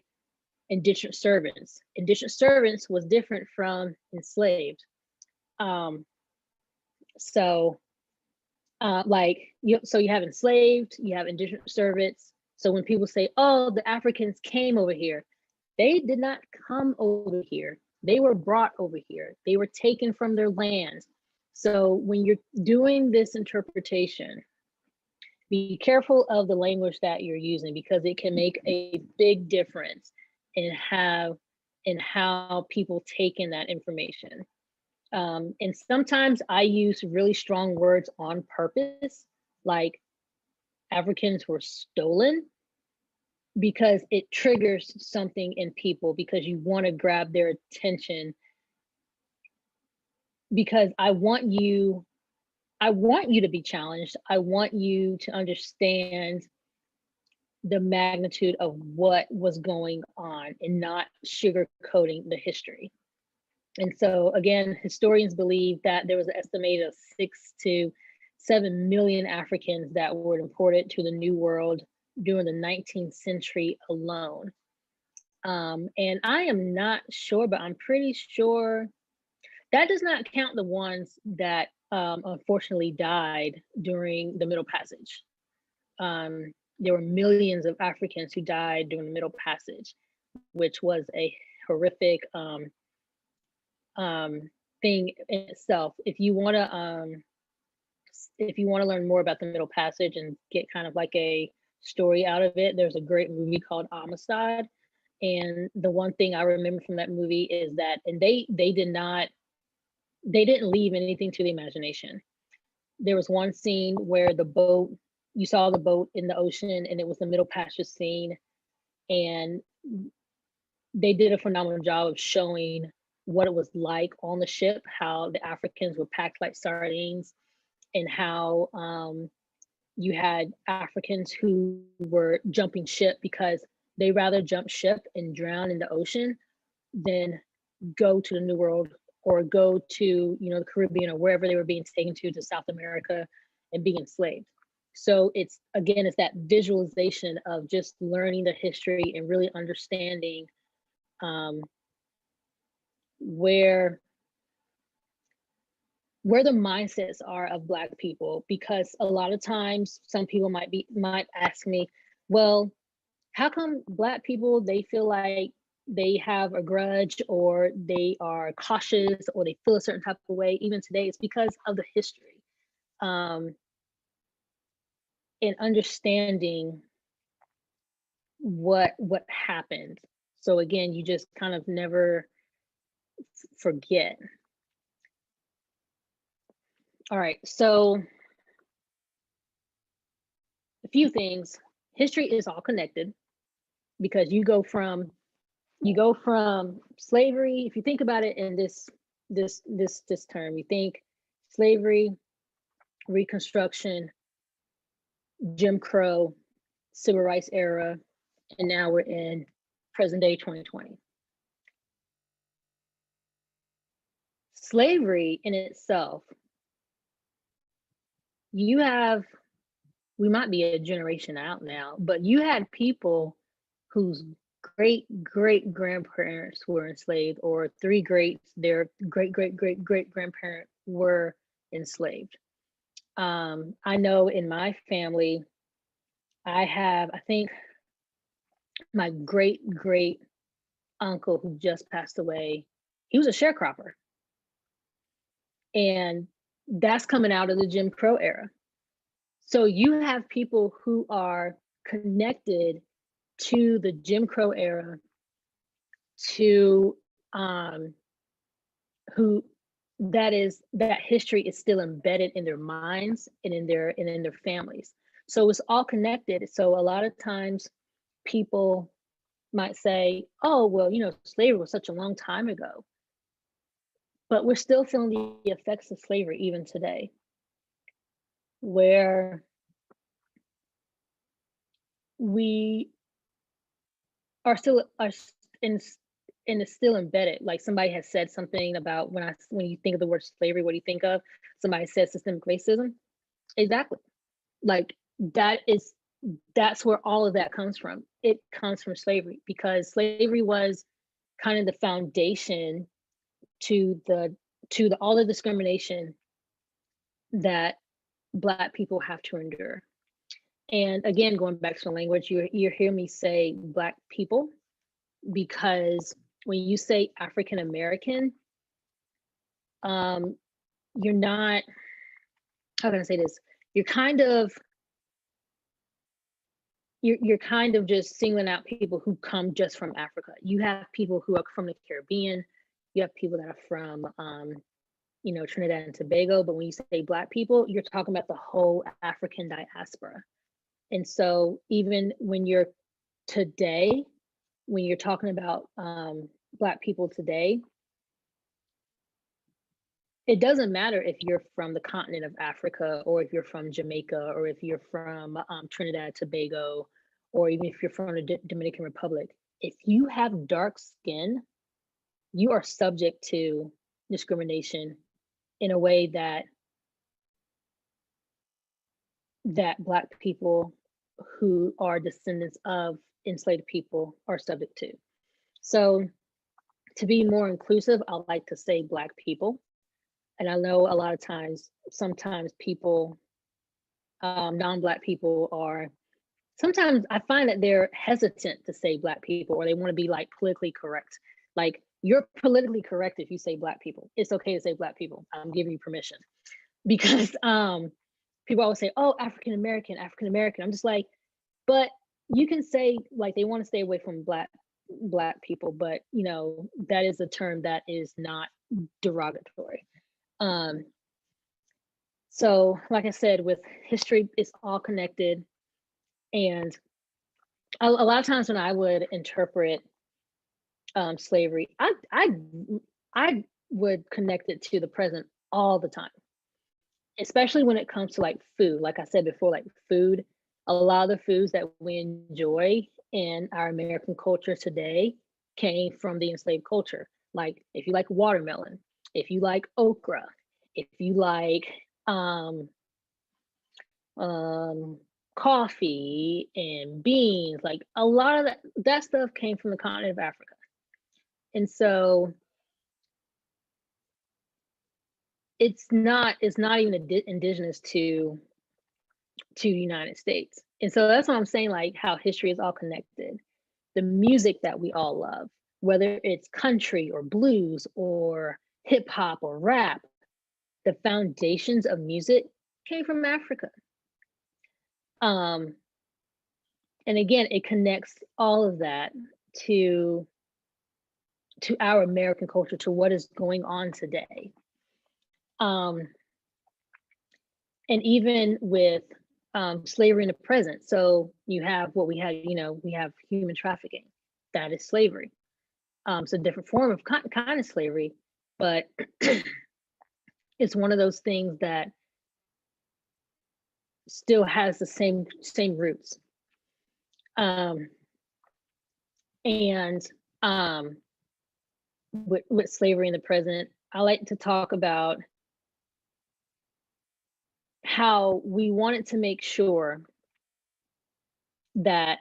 indentured servants. Indentured servants was different from enslaved. So you have enslaved, you have indentured servants. So when people say, oh, the Africans came over here, they did not come over here. They were brought over here. They were taken from their lands. So when you're doing this interpretation, be careful of the language that you're using, because it can make a big difference in how people take in that information. And sometimes I use really strong words on purpose, like Africans were stolen, because it triggers something in people, because you want to grab their attention, because I want you to be challenged. I want you to understand the magnitude of what was going on and not sugarcoating the history. And so again, historians believe that there was an estimated of 6 to 7 million Africans that were imported to the New World during the 19th century alone. And I am not sure, but I'm pretty sure that does not count the ones that unfortunately died during the Middle Passage. There were millions of Africans who died during the Middle Passage, which was a horrific thing in itself. If you want to learn more about the Middle Passage and get kind of like a story out of it, there's a great movie called Amistad. And the one thing I remember from that movie is that, and they didn't leave anything to the imagination. There was one scene where you saw the boat in the ocean, and it was the Middle Passage scene. And they did a phenomenal job of showing what it was like on the ship, how the Africans were packed like sardines, and how you had Africans who were jumping ship because they rather jump ship and drown in the ocean than go to the New World or go to, the Caribbean or wherever they were being taken to South America and be enslaved. So it's that visualization of just learning the history and really understanding where the mindsets are of Black people, because a lot of times some people might ask me, well, how come Black people, they feel like they have a grudge, or they are cautious, or they feel a certain type of way even today? It's because of the history, and understanding what happened. So again, you just kind of never forget. All right, so a few things. History is all connected, because you go from slavery. If you think about it in this term, you think slavery, Reconstruction, Jim Crow, Civil Rights era, and now we're in present day 2020. Slavery in itself, we might be a generation out now, but you had people whose great grandparents were enslaved, or three greats, their great grandparent were enslaved. I know in my family, I think my great uncle who just passed away, he was a sharecropper. And that's coming out of the Jim Crow era. So you have people who are connected to the Jim Crow era, to who that history is still embedded in their minds and in their families. So it's all connected. So a lot of times people might say, oh, well, slavery was such a long time ago, but we're still feeling the effects of slavery even today, where we are still and it's still embedded. Like somebody has said something about when you think of the word slavery, what do you think of? Somebody said systemic racism. Exactly. Like that's where all of that comes from. It comes from slavery, because slavery was kind of the foundation to all the discrimination that Black people have to endure. And again, going back to the language, you hear me say Black people, because when you say African American, you're not, how can I say this? You're kind of just singling out people who come just from Africa. You have people who are from the Caribbean. You have people that are from, Trinidad and Tobago. But when you say Black people, you're talking about the whole African diaspora. And so even when you're talking about Black people today, it doesn't matter if you're from the continent of Africa, or if you're from Jamaica, or if you're from Trinidad, Tobago, or even if you're from the Dominican Republic. If you have dark skin, you are subject to discrimination in a way that Black people who are descendants of enslaved people are subject to. So to be more inclusive, I like to say Black people. And I know a lot of times, sometimes people, non-Black people sometimes I find that they're hesitant to say Black people, or they want to be like politically correct. Like, you're politically correct if you say Black people. It's okay to say Black people. I'm giving you permission. Because people always say, oh, African American. I'm just like, but you can say, like, they want to stay away from Black people, but that is a term that is not derogatory. So like I said, with history, it's all connected. And a lot of times when I would interpret slavery, I would connect it to the present all the time, especially when it comes to like food. Like I said before, like food, a lot of the foods that we enjoy in our American culture today came from the enslaved culture. Like if you like watermelon, if you like okra, if you like coffee and beans, like a lot of that stuff came from the continent of Africa. And so it's not even indigenous to the United States. And so that's what I'm saying, like how history is all connected. The music that we all love, whether it's country or blues or hip hop or rap, the foundations of music came from Africa. And again, it connects all of that to our American culture, to what is going on today. And even with slavery in the present. So you have what we had, we have human trafficking. That is slavery. It's a different form of kind of slavery, but it's one of those things that still has the same roots. And with slavery in the present, I like to talk about how we wanted to make sure that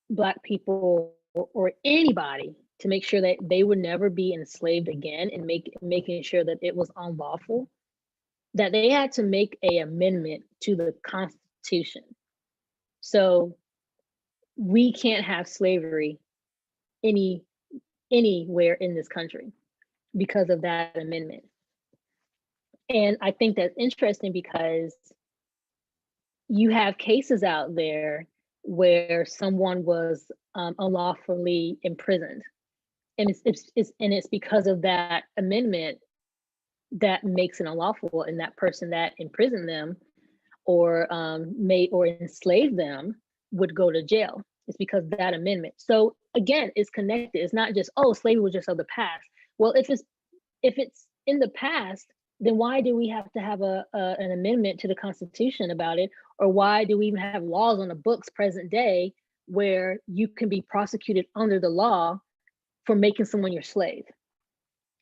Black people or anybody, to make sure that they would never be enslaved again, and making sure that it was unlawful, that they had to make an amendment to the Constitution. So we can't have slavery anywhere in this country because of that amendment. And I think that's interesting because you have cases out there where someone was unlawfully imprisoned, and it's because of that amendment that makes it unlawful, and that person that imprisoned them or enslaved them would go to jail. It's because of that amendment. So again, it's connected. It's not just, oh, slavery was just of the past. Well, if it's in the past, then why do we have to have an amendment to the Constitution about it? Or why do we even have laws on the books present day where you can be prosecuted under the law for making someone your slave?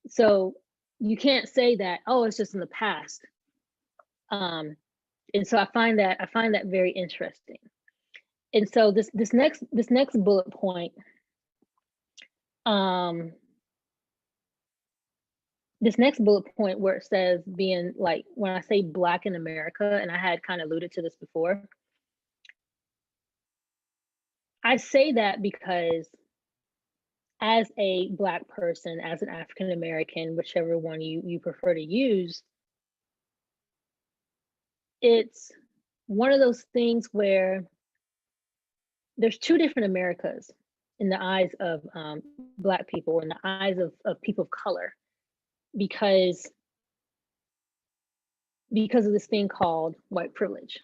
So you can't say that, oh, it's just in the past. And so I find that very interesting. And so this next bullet point, this next bullet point where it says being, like, when I say Black in America, and I had kind of alluded to this before, I say that because as a Black person, as an African American, whichever one you prefer to use, it's one of those things where there's two different Americas in the eyes of Black people, or in the eyes of people of color, because of this thing called white privilege.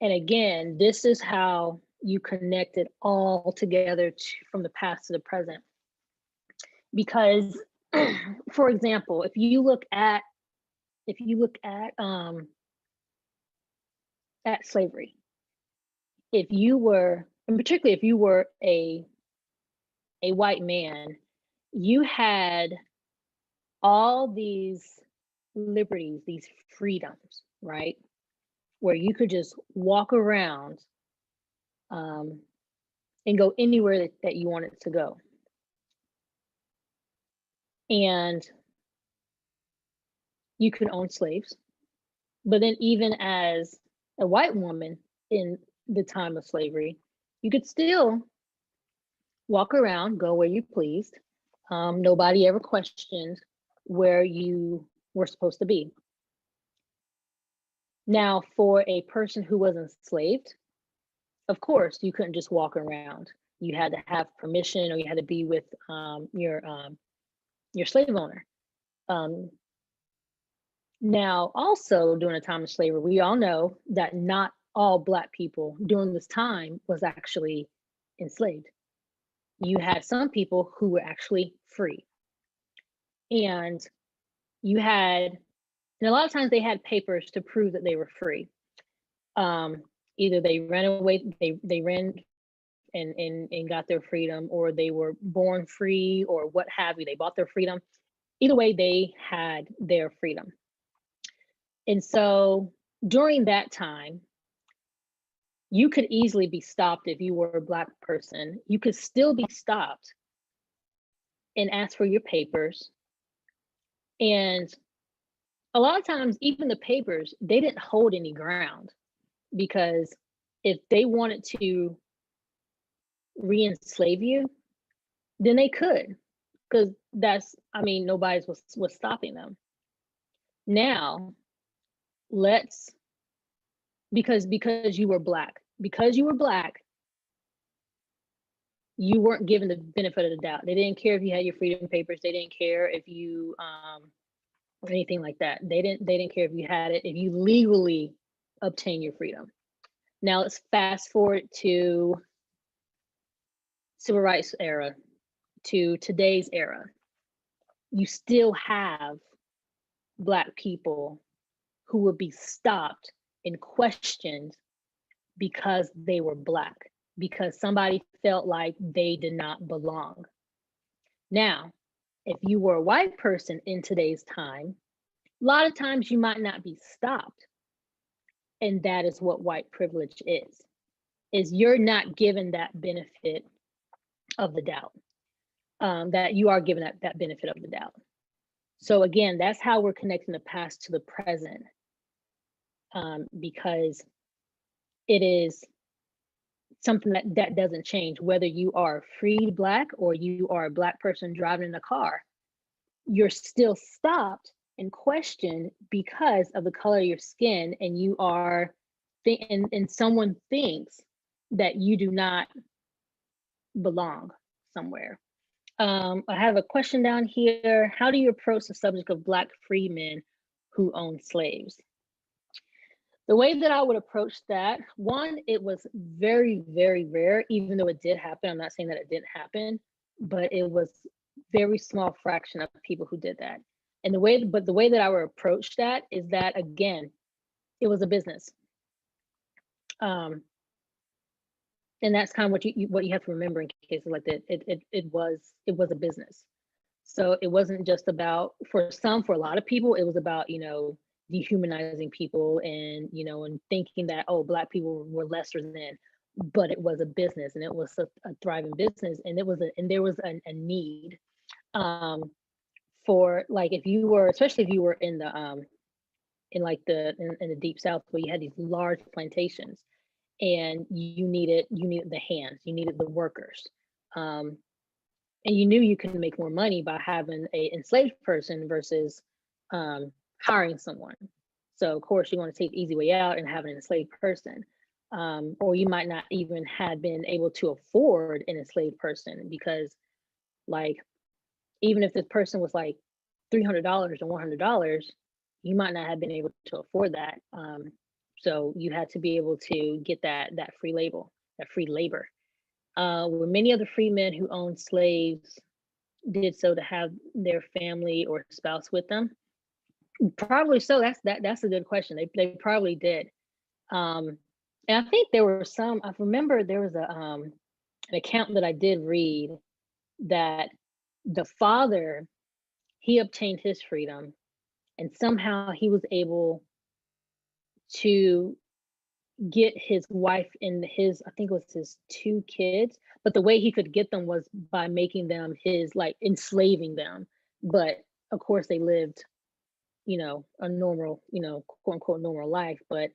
And again, this is how you connect it all together from the past to the present. Because, for example, if you look at slavery, if you were, and particularly if you were a white man, you had all these liberties, these freedoms, right? Where you could just walk around and go anywhere that you wanted to go. And you could own slaves. But then even as a white woman in the time of slavery, you could still walk around, go where you pleased. Nobody ever questioned where you were supposed to be. Now, for a person who was enslaved, of course, you couldn't just walk around. You had to have permission, or you had to be with your slave owner. Now, also during the time of slavery, we all know that not all Black people during this time was actually enslaved. You had some people who were actually free. And you had, and a lot of times they had papers to prove that they were free. Either they ran away, they ran and got their freedom, or they were born free, or what have you. They bought their freedom. Either way, they had their freedom. And so during that time, you could easily be stopped if you were a Black person. You could still be stopped and ask for your papers. And a lot of times, even the papers, they didn't hold any ground, because if they wanted to re-enslave you, then they could, because nobody was stopping them. Now, because you were Black, you weren't given the benefit of the doubt. They didn't care if you had your freedom papers. They didn't care if you or anything like that. They didn't care if you had it, if you legally obtain your freedom. Now let's fast forward to civil rights era, to today's era. You still have Black people who would be stopped and questioned because they were Black, because somebody felt like they did not belong. Now, if you were a white person in today's time, a lot of times you might not be stopped. And that is what white privilege is you're not given that benefit of the doubt, that you are given that benefit of the doubt. So again, that's how we're connecting the past to the present, because it is something that doesn't change. Whether you are a freed Black or you are a Black person driving in a car, you're still stopped and questioned because of the color of your skin, and you are, and someone thinks that you do not belong somewhere. I have a question down here. How do you approach the subject of Black freedmen who owned slaves? The way that I would approach that, one, it was very, very rare, even though it did happen. I'm not saying that it didn't happen, but it was very small fraction of people who did that. And the way that I would approach that is that, again, it was a business. And that's kind of what you have to remember in cases like that. It was a business. So it wasn't just about, for a lot of people, it was about, dehumanizing people and, and thinking that, oh, Black people were lesser than, but it was a business, and it was a thriving business. And there was a need for, like, especially if you were in the, in the deep South, where you had these large plantations, and you needed the hands, you needed the workers. And you knew you could make more money by having an enslaved person versus hiring someone. So of course you want to take the easy way out and have an enslaved person. Or you might not even have been able to afford an enslaved person, because, like, even if this person was like $300 or $100, you might not have been able to afford that. So you had to be able to get that free labor. Where many other freemen who owned slaves did so to have their family or spouse with them? Probably so. That's a good question. They probably did. And I think there were some. I remember there was an account that I did read that the father, he obtained his freedom, and somehow he was able to get his wife and I think it was his 2 kids, but the way he could get them was by making them enslaving them. But of course they lived, a normal, quote unquote normal life. But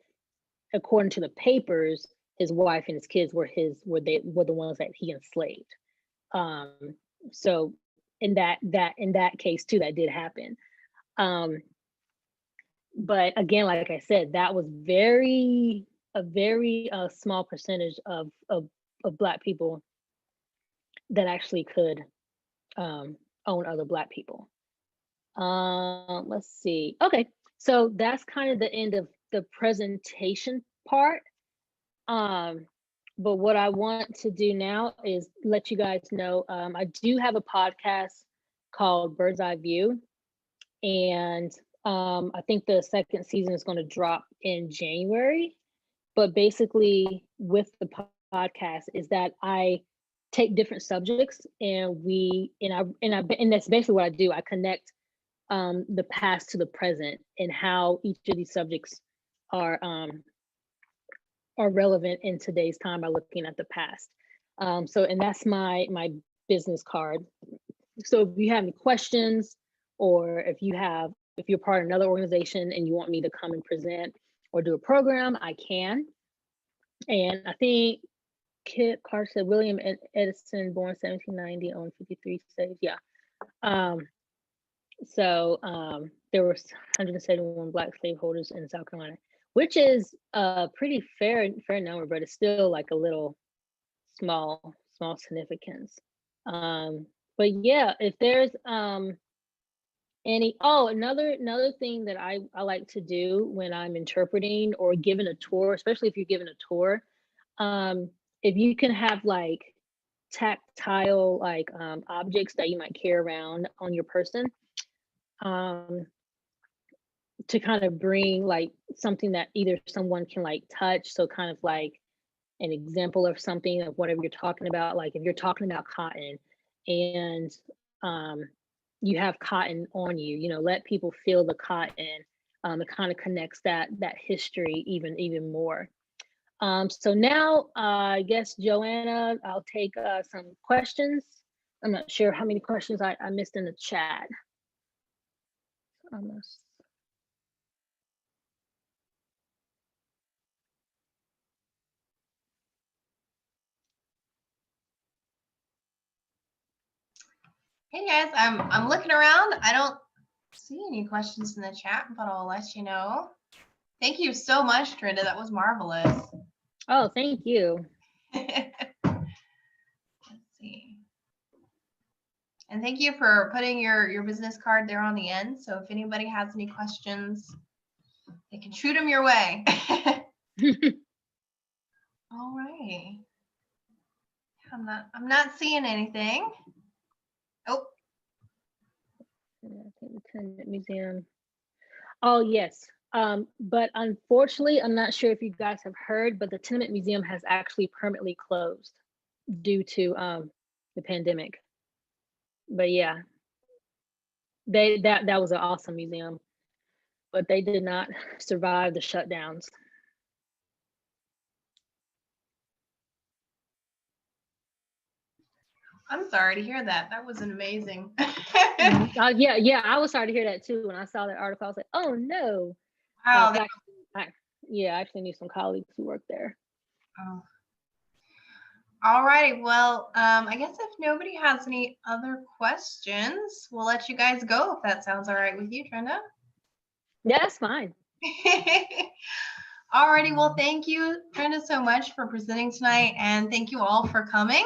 according to the papers, his wife and his kids were the ones that he enslaved. So in that case too, that did happen. But again, like I said, that was a very small percentage of Black people that actually could own other Black people. Let's see. Okay, so that's kind of the end of the presentation part. But what I want to do now is let you guys know, I do have a podcast called Bird's Eye View, and I think the second season is going to drop in January. But basically, with the podcast is that I take different subjects and that's basically what I do. I connect the past to the present and how each of these subjects are relevant in today's time by looking at the past. And that's my business card. So if you have any questions, or if you're part of another organization and you want me to come and present or do a program, I can. And I think Kit Carter said William Edison, born 1790, owned 53 states. Yeah. There were 171 Black slaveholders in South Carolina, which is a pretty fair number, but it's still like a little small significance. But yeah, if there's another thing that I like to do when I'm interpreting or giving a tour, especially if you're giving a tour, if you can have like tactile objects that you might carry around on your person, to kind of bring like something that either someone can like touch, so kind of like an example of something of whatever you're talking about. Like if you're talking about cotton and you have cotton on you, let people feel the cotton. It kind of connects that history even more. So now I guess Joanna, I'll take some questions. I'm not sure how many questions I missed in the chat. Almost. Hey guys, I'm looking around. I don't see any questions in the chat, but I'll let you know. Thank you so much, Trinda. That was marvelous. Oh, thank you. Let's see. And thank you for putting your business card there on the end. So if anybody has any questions, they can shoot them your way. All right. I'm not seeing anything. Oh. Enslavement Museum. Oh yes. But unfortunately, I'm not sure if you guys have heard, but the Enslavement Museum has actually permanently closed due to the pandemic. But yeah, that was an awesome museum, but they did not survive the shutdowns. I'm sorry to hear that. That was amazing. Yeah, I was sorry to hear that too. When I saw that article, I was like, oh no. Wow. I actually knew some colleagues who worked there. Oh. All righty. Well, I guess if nobody has any other questions, we'll let you guys go if that sounds all right with you, Trinda. Yeah, that's fine. Alrighty, well, thank you, Trinda, so much for presenting tonight, and thank you all for coming.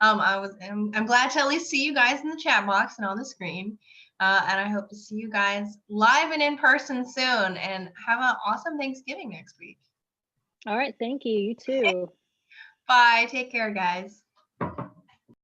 I'm glad to at least see you guys in the chat box and on the screen, and I hope to see you guys live and in person soon. And have an awesome Thanksgiving next week. All right, thank you. You too. Bye. Take care, guys.